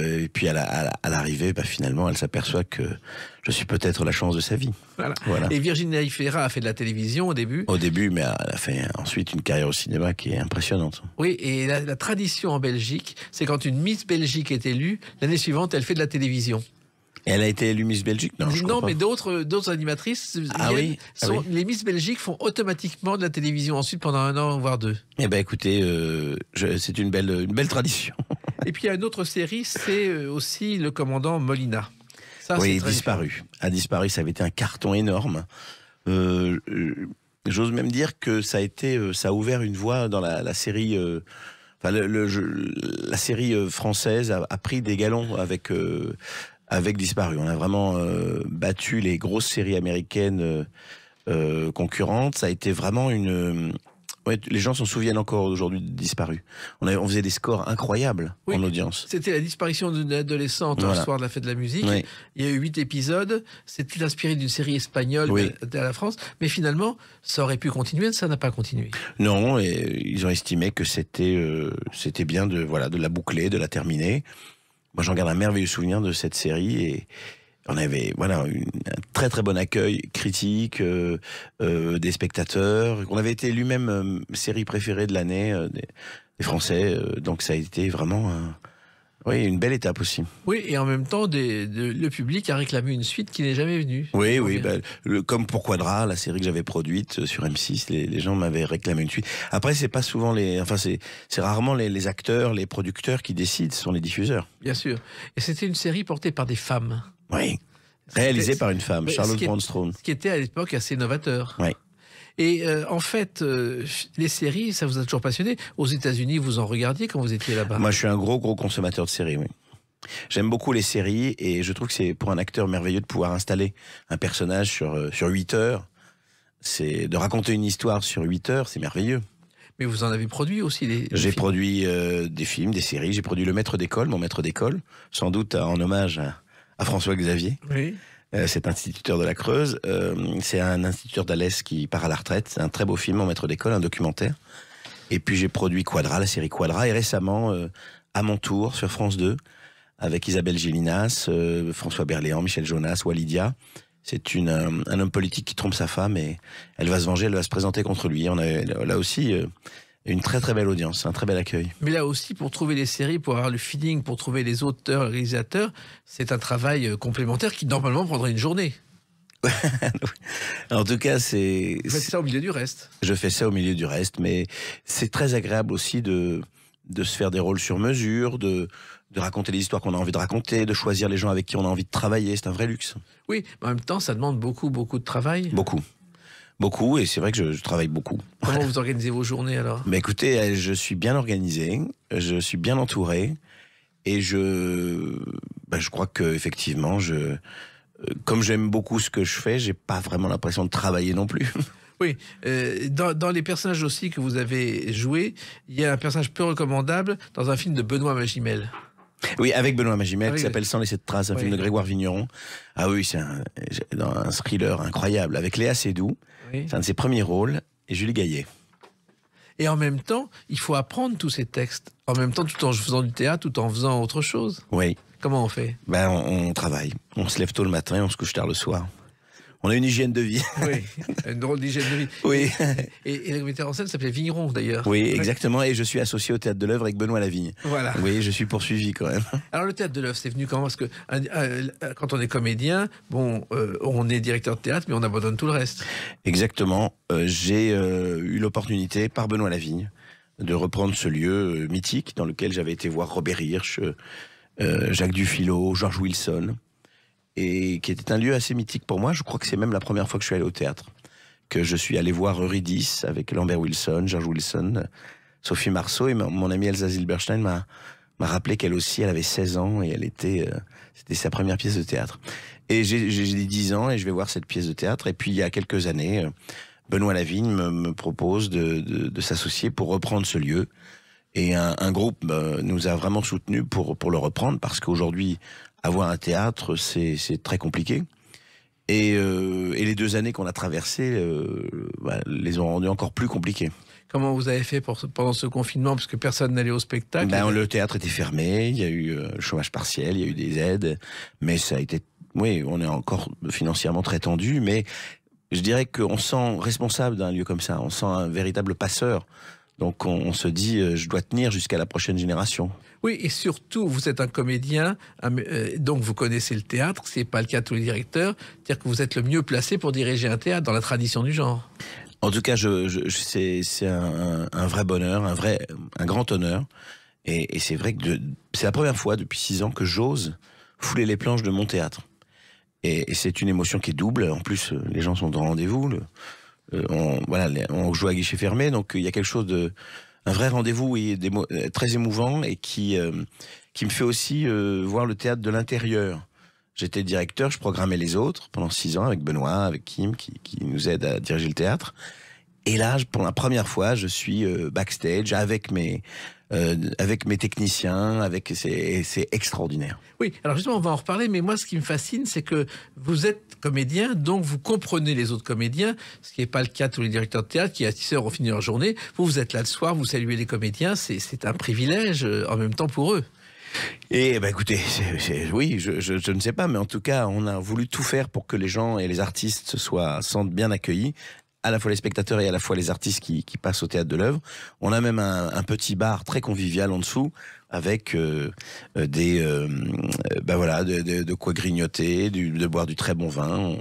à l'arrivée, finalement, elle s'aperçoit que je suis peut-être la chance de sa vie. Voilà. Et Virginie Efira a fait de la télévision au début. Au début, mais elle a fait ensuite une carrière au cinéma qui est impressionnante. Oui, et la tradition en Belgique, c'est quand une Miss Belgique est élue, l'année suivante, elle fait de la télévision. Et elle a été élue Miss Belgique? Non, mais d'autres animatrices les Miss Belgique font automatiquement de la télévision ensuite pendant 1 an, voire 2. Eh ben écoutez, c'est une belle tradition. Et puis il y a une autre série, c'est aussi Le Commandant Molina. Ça, oui, Disparu. A Disparu, ça avait été un carton énorme. J'ose même dire que ça a ouvert une voie dans la série. La série française a pris des galons avec Disparu. On a vraiment battu les grosses séries américaines concurrentes. Ça a été vraiment les gens s'en souviennent encore aujourd'hui de Disparu. On faisait des scores incroyables en audience. C'était la disparition d'une adolescente un soir de la fête de la musique. Oui. Il y a eu 8 épisodes. C'était inspiré d'une série espagnole de la France. Mais finalement, ça aurait pu continuer. Ça n'a pas continué. Non, et ils ont estimé que c'était bien de la boucler, de la terminer. Moi, j'en garde un merveilleux souvenir de cette série et on avait un très très bon accueil critique des spectateurs. On avait été élu même série préférée de l'année des Français. Donc ça a été vraiment une belle étape aussi. Oui, et en même temps, le public a réclamé une suite qui n'est jamais venue. Oui, comme pour Quadra, la série que j'avais produite sur M6, les gens m'avaient réclamé une suite. Après, c'est pas souvent c'est rarement les acteurs, les producteurs qui décident, ce sont les diffuseurs. Bien sûr. Et c'était une série portée par des femmes. Oui. Réalisée par une femme, Charlotte Brandstrom. Ce qui était à l'époque assez novateur. Oui. Et en fait, les séries, ça vous a toujours passionné. Aux États-Unis, vous en regardiez quand vous étiez là-bas? Moi, je suis un gros consommateur de séries, oui. J'aime beaucoup les séries et je trouve que c'est pour un acteur merveilleux de pouvoir installer un personnage sur 8 heures. C'est de raconter une histoire sur 8 heures, c'est merveilleux. Mais vous en avez produit aussi J'ai produit des films, des séries. J'ai produit Le Maître d'école, mon maître d'école, sans doute en hommage à François Xavier. Oui. Cet instituteur de la Creuse. C'est un instituteur d'Alès qui part à la retraite. C'est un très beau film, mon maître d'école, un documentaire. Et puis j'ai produit Quadra, la série Quadra, et récemment, à mon tour, sur France 2, avec Isabelle Gélinas, François Berléand, Michel Jonas, Walidia. C'est un homme politique qui trompe sa femme et elle va se venger, elle va se présenter contre lui. On a là aussi une très très belle audience, un très bel accueil. Mais là aussi, pour trouver les séries, pour avoir le feeling, pour trouver les auteurs, les réalisateurs, c'est un travail complémentaire qui normalement prendrait une journée. En tout cas, Vous faites ça au milieu du reste. Je fais ça au milieu du reste, mais c'est très agréable aussi de de se faire des rôles sur mesure, de raconter les histoires qu'on a envie de raconter, de choisir les gens avec qui on a envie de travailler. C'est un vrai luxe. Oui, mais en même temps, ça demande beaucoup de travail. Beaucoup, et c'est vrai que je travaille beaucoup. Comment vous organisez vos journées alors? Écoutez, je suis bien organisé, je suis bien entouré, et je crois que effectivement, comme j'aime beaucoup ce que je fais, j'ai pas vraiment l'impression de travailler non plus. Oui, dans les personnages aussi que vous avez joués, il y a un personnage peu recommandable dans un film de Benoît Magimel. Oui, avec Benoît Magimel, qui s'appelle Sans laisser de traces, un film de Grégoire Vigneron. Ah oui, c'est un thriller incroyable, avec Léa Seydoux. Oui. C'est un de ses premiers rôles, et Julie Gaillet. Et en même temps, il faut apprendre tous ces textes. En même temps, tout en faisant du théâtre, tout en faisant autre chose. Oui. Comment on fait? On travaille. On se lève tôt le matin et on se couche tard le soir. On a une hygiène de vie. Oui, une drôle d'hygiène de vie. Oui. Et le metteur en scène s'appelait Vigneron, d'ailleurs. Oui, exactement. Et je suis associé au Théâtre de l'Œuvre avec Benoît Lavigne. Voilà. Oui, je suis poursuivi quand même. Alors, le Théâtre de l'Œuvre, c'est venu comment? Parce que quand on est comédien, on est directeur de théâtre, mais on abandonne tout le reste. Exactement. J'ai eu l'opportunité, par Benoît Lavigne, de reprendre ce lieu mythique dans lequel j'avais été voir Robert Hirsch, Jacques Dufilot, George Wilson, et qui était un lieu assez mythique pour moi. Je crois que c'est même la première fois que je suis allé au théâtre, que je suis allé voir Eurydice avec Lambert Wilson, George Wilson, Sophie Marceau, et mon amie Elsa Zilberstein m'a rappelé qu'elle aussi, elle avait 16 ans, et c'était sa première pièce de théâtre. Et j'ai 10 ans, et je vais voir cette pièce de théâtre, et puis il y a quelques années, Benoît Lavigne me propose de s'associer pour reprendre ce lieu. Et un groupe nous a vraiment soutenus pour le reprendre, parce qu'aujourd'hui, avoir un théâtre, c'est très compliqué. Et les 2 années qu'on a traversées les ont rendues encore plus compliquées. Comment vous avez fait pendant ce confinement, parce que personne n'allait au spectacle? Le théâtre était fermé, il y a eu le chômage partiel, il y a eu des aides, mais ça a été... Oui, on est encore financièrement très tendu, mais je dirais qu'on se sent responsable d'un lieu comme ça, on se sent un véritable passeur. Donc on se dit, je dois tenir jusqu'à la prochaine génération. Oui, et surtout, vous êtes un comédien, donc vous connaissez le théâtre, ce n'est pas le cas de tous les directeurs, c'est-à-dire que vous êtes le mieux placé pour diriger un théâtre dans la tradition du genre. En tout cas, c'est un vrai bonheur, un grand honneur. Et c'est vrai que c'est la première fois depuis 6 ans que j'ose fouler les planches de mon théâtre. Et c'est une émotion qui est double. En plus, les gens sont au rendez-vous. On joue à guichet fermé, donc il y a quelque chose un vrai rendez-vous très émouvant, et qui me fait aussi voir le théâtre de l'intérieur. J'étais directeur, je programmais les autres pendant 6 ans avec Benoît, avec Kim, qui nous aide à diriger le théâtre. Et là, pour la première fois, je suis backstage avec mes techniciens, c'est extraordinaire. Oui, alors justement, on va en reparler, mais moi, ce qui me fascine, c'est que vous êtes comédien, donc vous comprenez les autres comédiens, ce qui n'est pas le cas de tous les directeurs de théâtre qui, à 6 heures, ont fini leur journée. Vous êtes là le soir, vous saluez les comédiens, c'est un privilège en même temps pour eux. Et écoutez, oui, je ne sais pas, mais en tout cas, on a voulu tout faire pour que les gens et les artistes se sentent bien accueillis, à la fois les spectateurs et à la fois les artistes qui passent au Théâtre de l'Œuvre. On a même un petit bar très convivial en dessous, avec de quoi grignoter, de boire du très bon vin.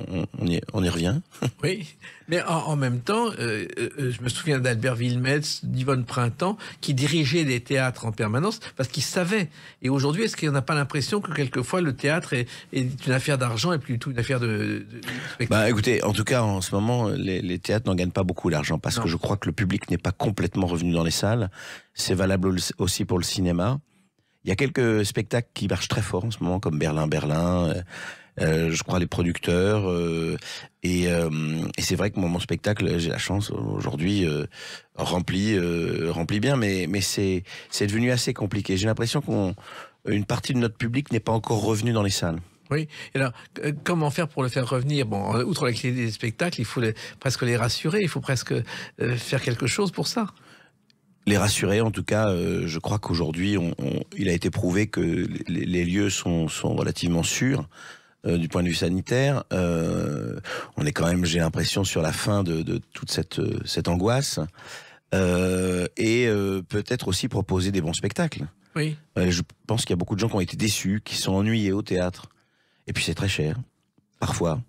On y revient. Oui, mais en même temps, je me souviens d'Albert Wilmetz, d'Yvonne Printemps, qui dirigeaient des théâtres en permanence parce qu'ils savaient. Et aujourd'hui, est-ce qu'on n'a pas l'impression que quelquefois le théâtre est une affaire d'argent et plus du tout une affaire de spectacle? Écoutez, en tout cas, en ce moment, les théâtres n'en gagnent pas beaucoup d'argent, parce que je crois que le public n'est pas complètement revenu dans les salles. C'est valable aussi pour le cinéma. Il y a quelques spectacles qui marchent très fort en ce moment, comme Berlin, je crois les producteurs, et c'est vrai que mon spectacle, j'ai la chance aujourd'hui, rempli bien, mais c'est devenu assez compliqué. J'ai l'impression qu'une partie de notre public n'est pas encore revenu dans les salles. Oui, et alors, comment faire pour le faire revenir? Bon, outre la clé des spectacles, il faut presque les rassurer, il faut presque faire quelque chose pour ça. Les rassurer, en tout cas, je crois qu'aujourd'hui, il a été prouvé que les lieux sont relativement sûrs du point de vue sanitaire. On est quand même, j'ai l'impression, sur la fin de toute cette angoisse. Et peut-être aussi proposer des bons spectacles. Oui. Je pense qu'il y a beaucoup de gens qui ont été déçus, qui sont ennuyés au théâtre. Et puis c'est très cher, parfois.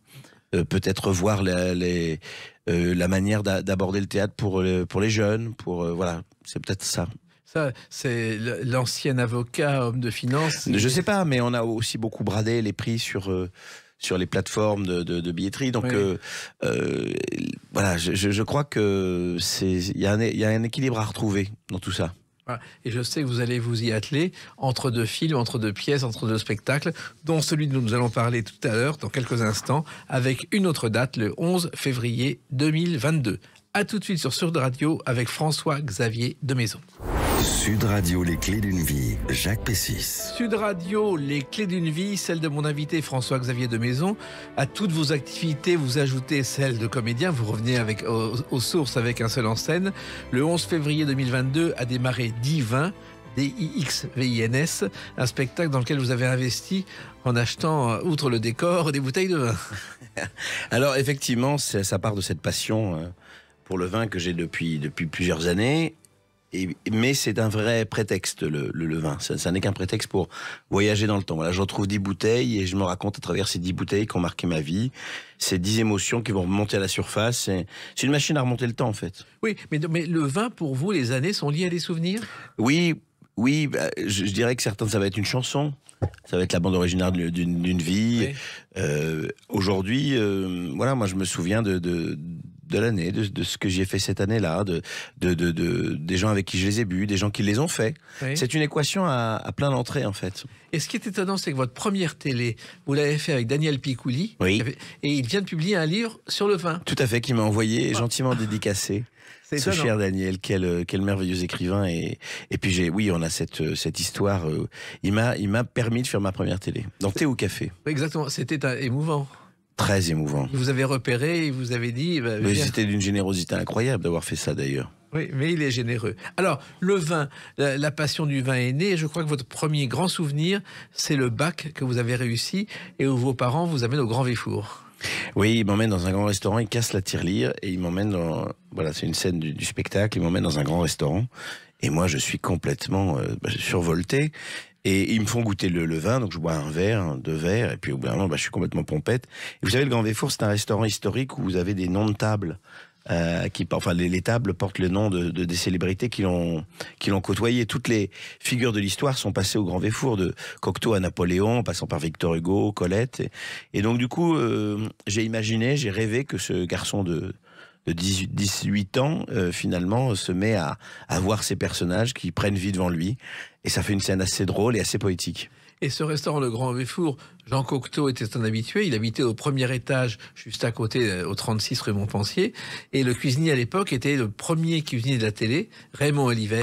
Peut-être revoir la manière d'aborder le théâtre pour les jeunes, voilà, c'est peut-être ça. Ça, c'est l'ancien avocat, homme de finance. Je sais pas, mais on a aussi beaucoup bradé les prix sur les plateformes de billetterie. Donc voilà, je crois que il y a un équilibre à retrouver dans tout ça. Voilà. Et je sais que vous allez vous y atteler entre deux films, entre deux pièces, entre deux spectacles, dont celui dont nous allons parler tout à l'heure, dans quelques instants, avec une autre date, le 11 février 2022. A tout de suite sur Sud Radio avec François-Xavier de Maison. Sud Radio, les clés d'une vie, Jacques Pessis. Sud Radio, les clés d'une vie, celle de mon invité François-Xavier de Maison. À toutes vos activités, vous ajoutez celle de comédien. Vous revenez aux sources avec un seul en scène. Le 11 février 2022 a démarré Divin, DIXVINS, un spectacle dans lequel vous avez investi en achetant, outre le décor, des bouteilles de vin. Alors effectivement, ça part de cette passion pour le vin que j'ai depuis plusieurs années. Mais c'est un vrai prétexte, le vin. Ça n'est qu'un prétexte pour voyager dans le temps. Voilà, je retrouve 10 bouteilles et je me raconte à travers ces 10 bouteilles qui ont marqué ma vie. Ces 10 émotions qui vont remonter à la surface. C'est une machine à remonter le temps, en fait. Oui, mais le vin, pour vous, les années sont liées à des souvenirs ? Oui, je dirais que certains, ça va être une chanson. Ça va être la bande originale d'une vie. Oui. Aujourd'hui, voilà, moi je me souviens de l'année, de ce que j'y ai fait cette année-là, des gens avec qui je les ai bu, des gens qui les ont fait. Oui. C'est une équation à plein d'entrées, en fait. Et ce qui est étonnant, c'est que votre première télé, vous l'avez fait avec Daniel Picouli. Oui. Et il vient de publier un livre sur le vin. Tout à fait, qui m'a envoyé, gentiment dédicacé. Ce cher Daniel, quel merveilleux écrivain. Et puis on a cette histoire. Il m'a permis de faire ma première télé. Dans Thé ou Café. Exactement, c'était émouvant. Très émouvant. Vous avez repéré et vous avez dit... mais c'était d'une générosité incroyable d'avoir fait ça d'ailleurs. Oui, mais il est généreux. Alors, le vin, la passion du vin est née. Et je crois que votre premier grand souvenir, c'est le bac que vous avez réussi et où vos parents vous amènent au Grand Véfour. Oui, il m'emmène dans un grand restaurant, il casse la tirelire et il m'emmène dans... Voilà, c'est une scène du spectacle, il m'emmène dans un grand restaurant et moi je suis complètement survolté. Et ils me font goûter le vin, donc je bois un verre, 2 verres, et puis au bout d'un moment, je suis complètement pompette. Et vous savez, le Grand Véfour, c'est un restaurant historique où vous avez des noms de tables. Les tables portent le nom des célébrités qui l'ont côtoyé. Toutes les figures de l'histoire sont passées au Grand Véfour, de Cocteau à Napoléon, passant par Victor Hugo, Colette. Et donc du coup, j'ai rêvé que ce garçon de 18 ans, finalement, se met à voir ces personnages qui prennent vie devant lui. Et ça fait une scène assez drôle et assez poétique. Et ce restaurant, le Grand Véfour, Jean Cocteau était un habitué. Il habitait au premier étage, juste à côté, au 36 rue Montpensier. Et le cuisinier à l'époque était le premier cuisinier de la télé, Raymond Oliver.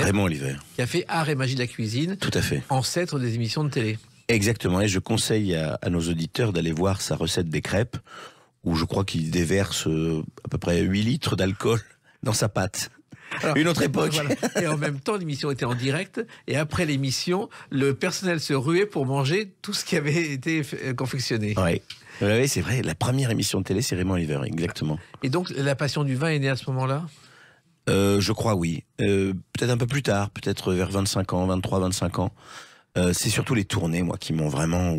Qui a fait Art et magie de la cuisine. Tout à fait. Ancêtre des émissions de télé. Exactement. Et je conseille à nos auditeurs d'aller voir sa recette des crêpes, où je crois qu'il déverse à peu près 8 litres d'alcool dans sa pâte. Alors, une autre époque. Voilà. Et en même temps, l'émission était en direct. Et après l'émission, le personnel se ruait pour manger tout ce qui avait été confectionné. Oui, c'est vrai. La première émission de télé, c'est Raymond Oliver, exactement. Et donc, la passion du vin est née à ce moment-là ? Je crois, oui. Peut-être un peu plus tard, peut-être vers 25 ans, 23, 25 ans. C'est surtout les tournées, moi, qui m'ont vraiment...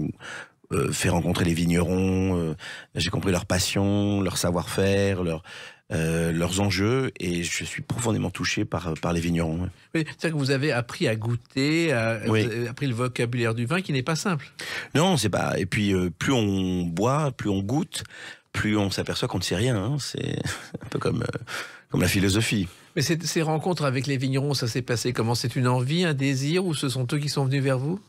fait rencontrer les vignerons, j'ai compris leur passion, leur savoir-faire, leurs enjeux, et je suis profondément touché par les vignerons. Oui, c'est-à-dire que vous avez appris à goûter, vous avez appris le vocabulaire du vin qui n'est pas simple. Non, c'est pas. Et puis plus on boit, plus on goûte, plus on s'aperçoit qu'on ne sait rien. Hein. C'est un peu comme la philosophie. Mais ces rencontres avec les vignerons, ça s'est passé comment ? C'est une envie, un désir, ou ce sont eux qui sont venus vers vous ?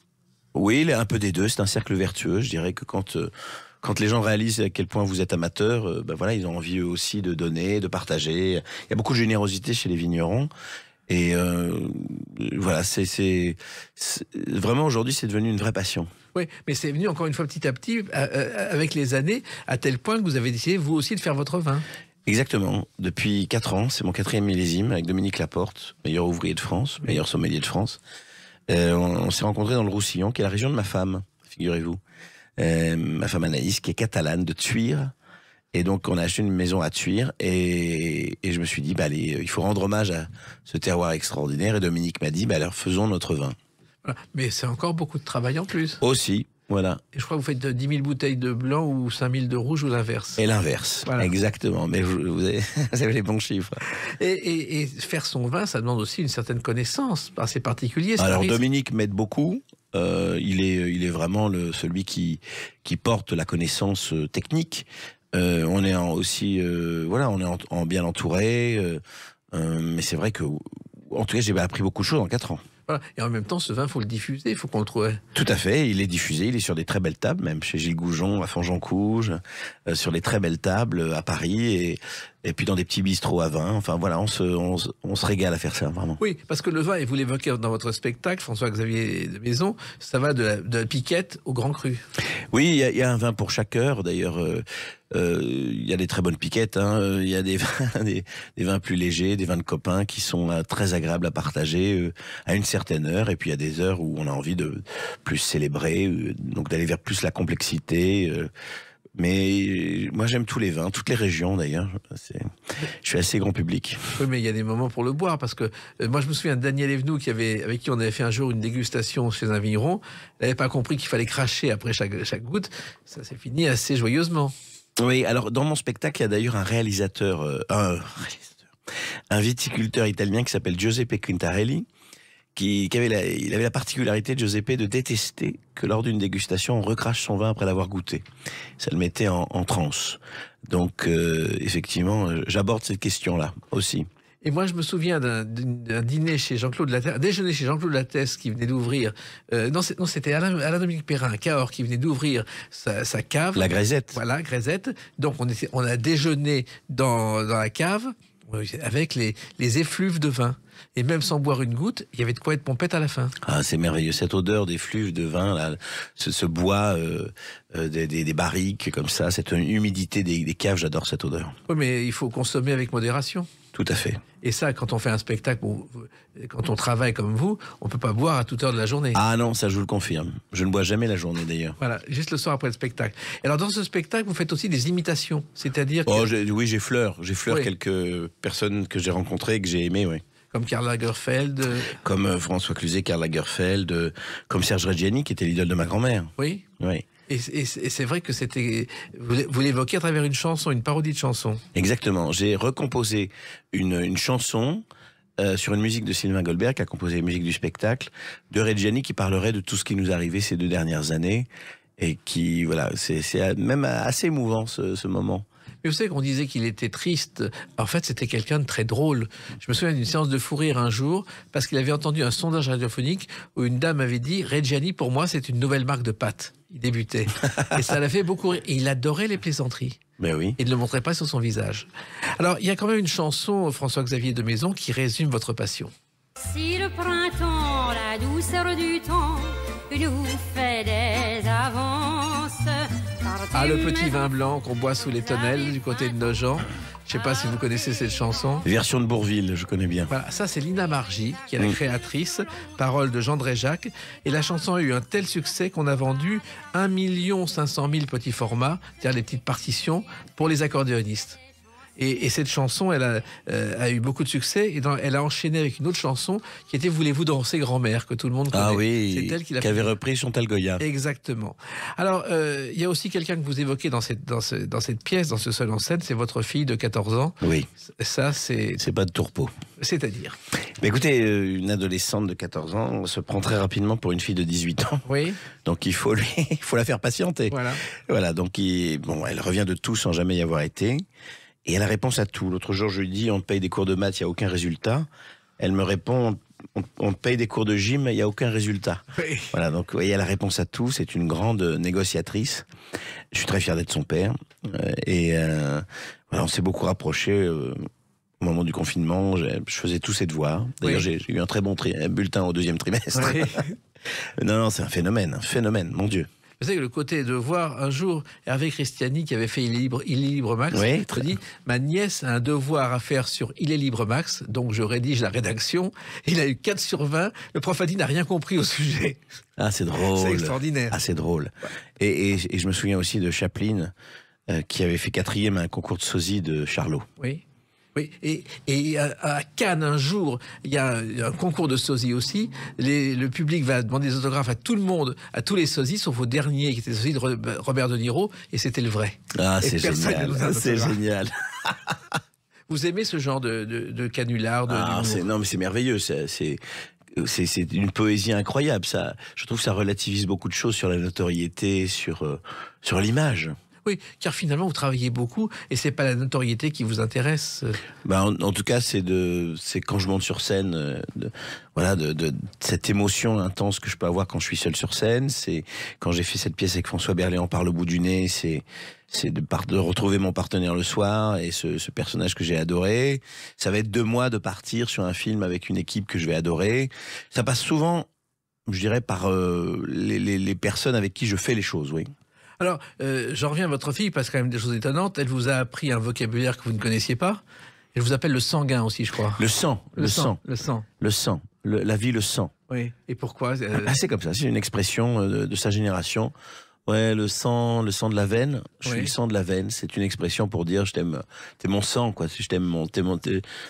Oui, un peu des deux. C'est un cercle vertueux. Je dirais que quand les gens réalisent à quel point vous êtes amateur, ils ont envie eux aussi de donner, de partager. Il y a beaucoup de générosité chez les vignerons. Et voilà, c'est vraiment aujourd'hui, c'est devenu une vraie passion. Oui, mais c'est venu encore une fois petit à petit, avec les années, à tel point que vous avez décidé vous aussi de faire votre vin. Exactement. Depuis 4 ans, c'est mon 4e millésime avec Dominique Laporte, meilleur ouvrier de France, meilleur sommelier de France. On s'est rencontrés dans le Roussillon, qui est la région de ma femme, figurez-vous. Ma femme Anaïs, qui est catalane, de Thuir. Et donc, on a acheté une maison à Thuir. Et je me suis dit, allez, il faut rendre hommage à ce terroir extraordinaire. Et Dominique m'a dit, alors faisons notre vin. Voilà. Mais c'est encore beaucoup de travail en plus. Aussi. Voilà. Et je crois que vous faites 10 000 bouteilles de blanc ou 5 000 de rouge ou l'inverse. Et l'inverse, Voilà. exactement. Mais vous avez, vous avez les bons chiffres. Et faire son vin, ça demande aussi une certaine connaissance assez particulière. Alors Dominique m'aide beaucoup. Il est vraiment celui qui porte la connaissance technique. On est aussi on est bien entouré. Mais c'est vrai que, en tout cas, j'ai appris beaucoup de choses en 4 ans. Voilà. Et en même temps, ce vin, il faut le diffuser, il faut qu'on le trouve. Tout à fait, il est diffusé, il est sur des très belles tables, même chez Gilles Goujon, à Fangencouge, sur des très belles tables à Paris, et puis dans des petits bistrots à vin. Enfin voilà, on se régale à faire ça, vraiment. Oui, parce que le vin, et vous l'évoquez dans votre spectacle, François-Xavier de Maison, ça va de la piquette au grand cru. Oui, il y a un vin pour chaque heure, d'ailleurs. Il y a des très bonnes piquettes, hein. Il y a des vins plus légers, des vins de copains qui sont très agréables à partager à une certaine heure. Et puis il y a des heures où on a envie de plus célébrer, donc d'aller vers plus la complexité. Mais moi j'aime tous les vins, toutes les régions d'ailleurs. Je suis assez grand public. Oui, mais il y a des moments pour le boire, parce que moi je me souviens de Daniel Evenou avec qui on avait fait un jour une dégustation chez un vigneron. Il n'avait pas compris qu'il fallait cracher après chaque goutte. Ça s'est fini assez joyeusement. Oui, alors dans mon spectacle, il y a d'ailleurs un viticulteur italien qui s'appelle Giuseppe Quintarelli, il avait la particularité, Giuseppe, de détester que lors d'une dégustation, on recrache son vin après l'avoir goûté. Ça le mettait en transe. Donc, effectivement, j'aborde cette question-là aussi. Et moi, je me souviens d'un dîner chez Jean-Claude Lattès, un déjeuner chez Jean-Claude Lattès qui venait d'ouvrir. Non, c'était Alain-Dominique Perrin, Cahors, qui venait d'ouvrir sa cave. La Grisette. Voilà, Grisette. Donc, on a déjeuné dans la cave avec les effluves de vin. Et même sans boire une goutte, il y avait de quoi être pompette à la fin. Ah, c'est merveilleux, cette odeur des flûves de vin, là, ce bois des barriques comme ça, cette humidité des caves, j'adore cette odeur. Oui, mais il faut consommer avec modération. Tout à fait. Et ça, quand on fait un spectacle, quand on travaille comme vous, on ne peut pas boire à toute heure de la journée. Ah non, ça je vous le confirme. Je ne bois jamais la journée d'ailleurs. Voilà, juste le soir après le spectacle. Et alors dans ce spectacle, vous faites aussi des imitations, c'est-à-dire que... Oui, j'effleure quelques personnes que j'ai rencontrées et que j'ai aimées, oui. Comme Karl Lagerfeld. Comme François Cluzet, Karl Lagerfeld, comme Serge Reggiani, qui était l'idole de ma grand-mère. Oui. Oui. Et c'est vrai que c'était... Vous l'évoquez à travers une chanson, une parodie de chanson. Exactement. J'ai recomposé une chanson sur une musique de Sylvain Goldberg, qui a composé la musique du spectacle, de Reggiani, qui parlerait de tout ce qui nous arrivait ces 2 dernières années. Et qui, voilà, c'est même assez émouvant ce moment. Mais vous savez qu'on disait qu'il était triste. En fait, c'était quelqu'un de très drôle. Je me souviens d'une séance de fou rire un jour, parce qu'il avait entendu un sondage radiophonique où une dame avait dit « Reggiani, pour moi, c'est une nouvelle marque de pâtes ». Il débutait. Et ça l'a fait beaucoup rire. Et il adorait les plaisanteries. Ben oui. Et ne le montrait pas sur son visage. Alors, il y a quand même une chanson, François-Xavier de Maison, qui résume votre passion. Si le printemps, la douceur du temps, nous fait des avances... Ah, le petit vin blanc qu'on boit sous les tonnelles du côté de Nogent. Je ne sais pas si vous connaissez cette chanson. Version de Bourvil, je connais bien. Voilà, ça c'est Lina Margy, qui est la créatrice, parole de Jean Dréjac. Et la chanson a eu un tel succès qu'on a vendu 1 500 000 petits formats, c'est-à-dire les petites partitions, pour les accordéonistes. Et cette chanson, elle a eu beaucoup de succès. Et elle a enchaîné avec une autre chanson qui était « Voulez-vous danser, grand-mère ?» que tout le monde connaît. Ah oui, c'est elle qui avait repris Chantal Goya. Exactement. Alors, il y a aussi quelqu'un que vous évoquez dans cette pièce, dans ce seul en scène, c'est votre fille de 14 ans. Oui. Ça, c'est pas de tourpeau. C'est-à-dire Mais écoutez, une adolescente de 14 ans se prend très rapidement pour une fille de 18 ans. Oui. Donc il faut la faire patienter. Voilà, donc elle revient de tout sans jamais y avoir été. Et elle a réponse à tout. L'autre jour, je lui dis, on paye des cours de maths, il n'y a aucun résultat. Elle me répond, on paye des cours de gym, il n'y a aucun résultat. Oui. Voilà, donc vous voyez, elle a réponse à tout. C'est une grande négociatrice. Je suis très fier d'être son père. Voilà, on s'est beaucoup rapprochés au moment du confinement. Je faisais tous ses devoirs. D'ailleurs, j'ai eu un très bon bulletin au 2e trimestre. Oui. Non, c'est un phénomène, mon Dieu. Vous savez que le côté de voir un jour Hervé Christiani qui avait fait Il est libre Max, oui, dit ma nièce a un devoir à faire sur Il est libre Max, donc je rédige la rédaction. Il a eu 4 sur 20. Le prof a dit n'a rien compris au sujet. Ah, c'est drôle. C'est extraordinaire. Ah, c'est drôle. Et je me souviens aussi de Chaplin qui avait fait 4e à un concours de sosie de Charlot. Oui. Oui, et à Cannes, un jour, il y a un concours de sosie aussi. Le public va demander des autographes à tout le monde, à tous les sosies, sauf au dernier qui était le sosie de Robert De Niro, et c'était le vrai. Ah, Et c'est personne ne nous a génial. un C'est autographe. génial. Vous aimez ce genre de canular d'humour? Non, mais c'est merveilleux. C'est une poésie incroyable. Ça, je trouve que ça relativise beaucoup de choses sur la notoriété, sur l'image. Oui, car finalement, vous travaillez beaucoup et c'est pas la notoriété qui vous intéresse. Bah, en tout cas, c'est quand je monte sur scène, de cette émotion intense que je peux avoir quand je suis seul sur scène. C'est quand j'ai fait cette pièce avec François Berléand par le bout du nez. C'est de retrouver mon partenaire le soir et ce personnage que j'ai adoré. Ça va être 2 mois de partir sur un film avec une équipe que je vais adorer. Ça passe souvent, je dirais, par les personnes avec qui je fais les choses, oui. Alors, j'en reviens à votre fille parce qu'il y a quand même des choses étonnantes. Elle vous a appris un vocabulaire que vous ne connaissiez pas. Elle vous appelle le sanguin aussi, je crois. Le sang. Le sang. La vie, le sang. Oui. Et pourquoi C'est comme ça, c'est une expression de sa génération. Ouais, le sang de la veine. Je suis le sang de la veine. C'est une expression pour dire je t'aime, t'es mon sang, quoi. Je t'aime,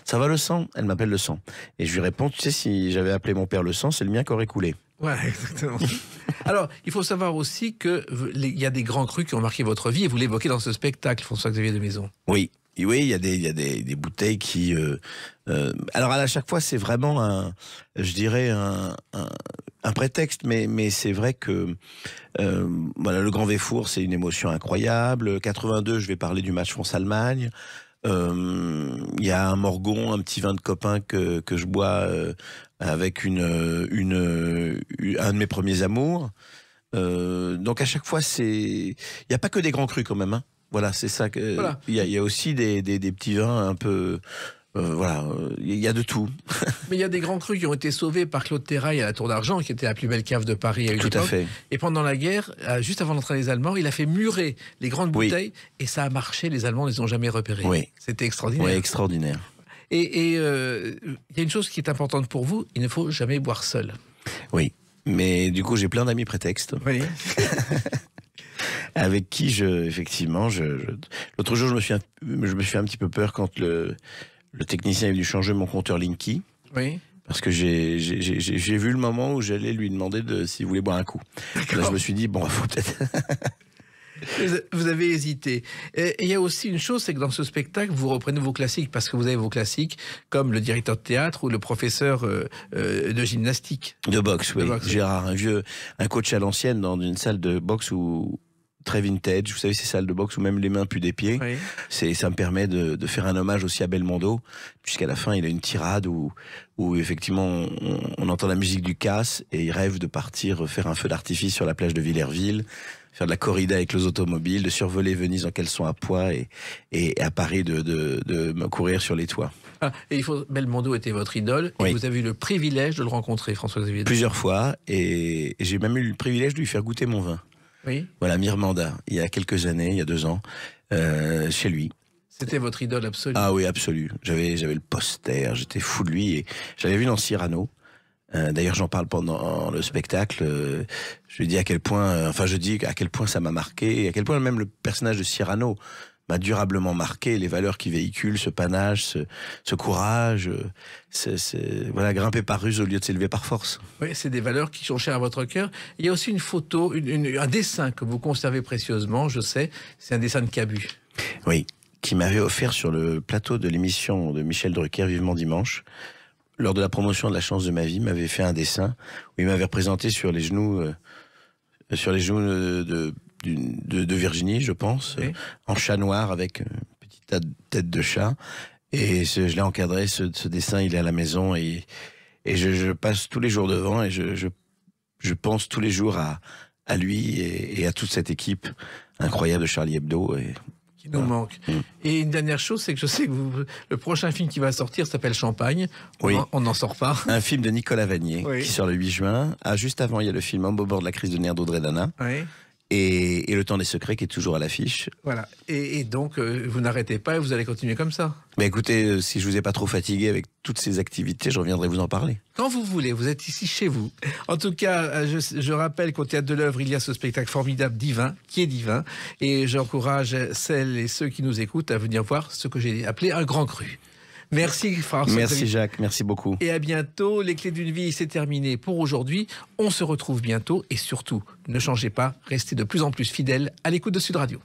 ça va le sang? Elle m'appelle le sang. Et je lui réponds, tu sais, si j'avais appelé mon père le sang, c'est le mien qui aurait coulé. Ouais, exactement. Alors, il faut savoir aussi qu'il y a des grands crus qui ont marqué votre vie et vous l'évoquez dans ce spectacle, François-Xavier de Maison. Oui, il y a des bouteilles qui. Alors à chaque fois, c'est vraiment je dirais un prétexte, mais c'est vrai que le Grand Véfour, c'est une émotion incroyable. 82, je vais parler du match France-Allemagne. Il y a un Morgon, un petit vin de copain que je bois avec un de mes premiers amours. Donc à chaque fois, il n'y a pas que des grands crus quand même. Hein. Voilà, c'est ça. Voilà. Il y a aussi des petits vins un peu. Il y a de tout. Mais il y a des grands crus qui ont été sauvés par Claude Terrail à la Tour d'Argent, qui était la plus belle cave de Paris à une époque. Tout à fait. Et pendant la guerre, juste avant l'entrée des Allemands, il a fait murer les grandes bouteilles et ça a marché. Les Allemands ne les ont jamais repérées. Oui. C'était extraordinaire. Oui, extraordinaire. Et il y a une chose qui est importante pour vous, il ne faut jamais boire seul. Oui, mais du coup, j'ai plein d'amis prétextes. Oui. Avec qui, effectivement, l'autre jour, je me suis un petit peu peur quand le technicien est venu changer mon compteur Linky. Oui. Parce que j'ai vu le moment où j'allais lui demander s'il voulait boire un coup. Là, je me suis dit, bon, il faut peut-être... Vous avez hésité. Et il y a aussi une chose, c'est que dans ce spectacle, vous reprenez vos classiques, parce que vous avez vos classiques, comme le directeur de théâtre ou le professeur de gymnastique. De boxe, oui. De boxe, Gérard, un coach à l'ancienne dans une salle de boxe très vintage, vous savez, ces salles de boxe où même les mains puent des pieds. Oui. Ça me permet de faire un hommage aussi à Belmondo, puisqu'à la fin, il a une tirade où effectivement, on entend la musique du casse et il rêve de partir faire un feu d'artifice sur la plage de Villerville, faire de la corrida avec les automobiles, de survoler Venise en caleçon à pois et à Paris de courir sur les toits. Ah, et Belmondo était votre idole, et vous avez eu le privilège de le rencontrer, François-Xavier. Plusieurs fois, et j'ai même eu le privilège de lui faire goûter mon vin. Oui. Voilà, Mirmanda, il y a quelques années, il y a 2 ans, chez lui. C'était votre idole absolue. Ah oui, absolu. J'avais le poster, j'étais fou de lui, et j'avais vu dans Cyrano. D'ailleurs, j'en parle pendant le spectacle. Je dis à quel point, ça m'a marqué, et à quel point même le personnage de Cyrano m'a durablement marqué, les valeurs qu'il véhicule, ce panache, ce courage, voilà, grimper par ruse au lieu de s'élever par force. Oui, c'est des valeurs qui sont chères à votre cœur. Il y a aussi une photo, un dessin que vous conservez précieusement, je sais, c'est un dessin de Cabu. Oui, qui m'avait offert sur le plateau de l'émission de Michel Drucker, Vivement Dimanche. Lors de la promotion de La Chance de ma vie, m'avait fait un dessin où il m'avait représenté sur les genoux de Virginie, je pense, oui. En chat noir avec une petite tête de chat. Et je l'ai encadré, ce dessin, il est à la maison et je passe tous les jours devant et je pense tous les jours à lui et à toute cette équipe incroyable de Charlie Hebdo. Qui nous manque. Et une dernière chose, c'est que je sais que le prochain film qui va sortir s'appelle Champagne. Oui. On n'en sort pas. Un film de Nicolas Vanier, oui. Qui sort le 8 juin. Juste avant, il y a le film Un beau bord de la crise de nerfs d'Audrey Dana. Oui. Et Le Temps des secrets qui est toujours à l'affiche. Voilà. Et donc, vous n'arrêtez pas et vous allez continuer comme ça. Mais écoutez, si je vous ai pas trop fatigué avec toutes ces activités, je reviendrai vous en parler. Quand vous voulez, vous êtes ici chez vous. En tout cas, je rappelle qu'au Théâtre de l'Œuvre, il y a ce spectacle formidable Divin, qui est divin. Et j'encourage celles et ceux qui nous écoutent à venir voir ce que j'ai appelé un grand cru. Merci François. Merci Jacques, merci beaucoup. Et à bientôt. Les clés d'une vie, c'est terminé pour aujourd'hui. On se retrouve bientôt et surtout, ne changez pas, restez de plus en plus fidèles à l'écoute de Sud Radio.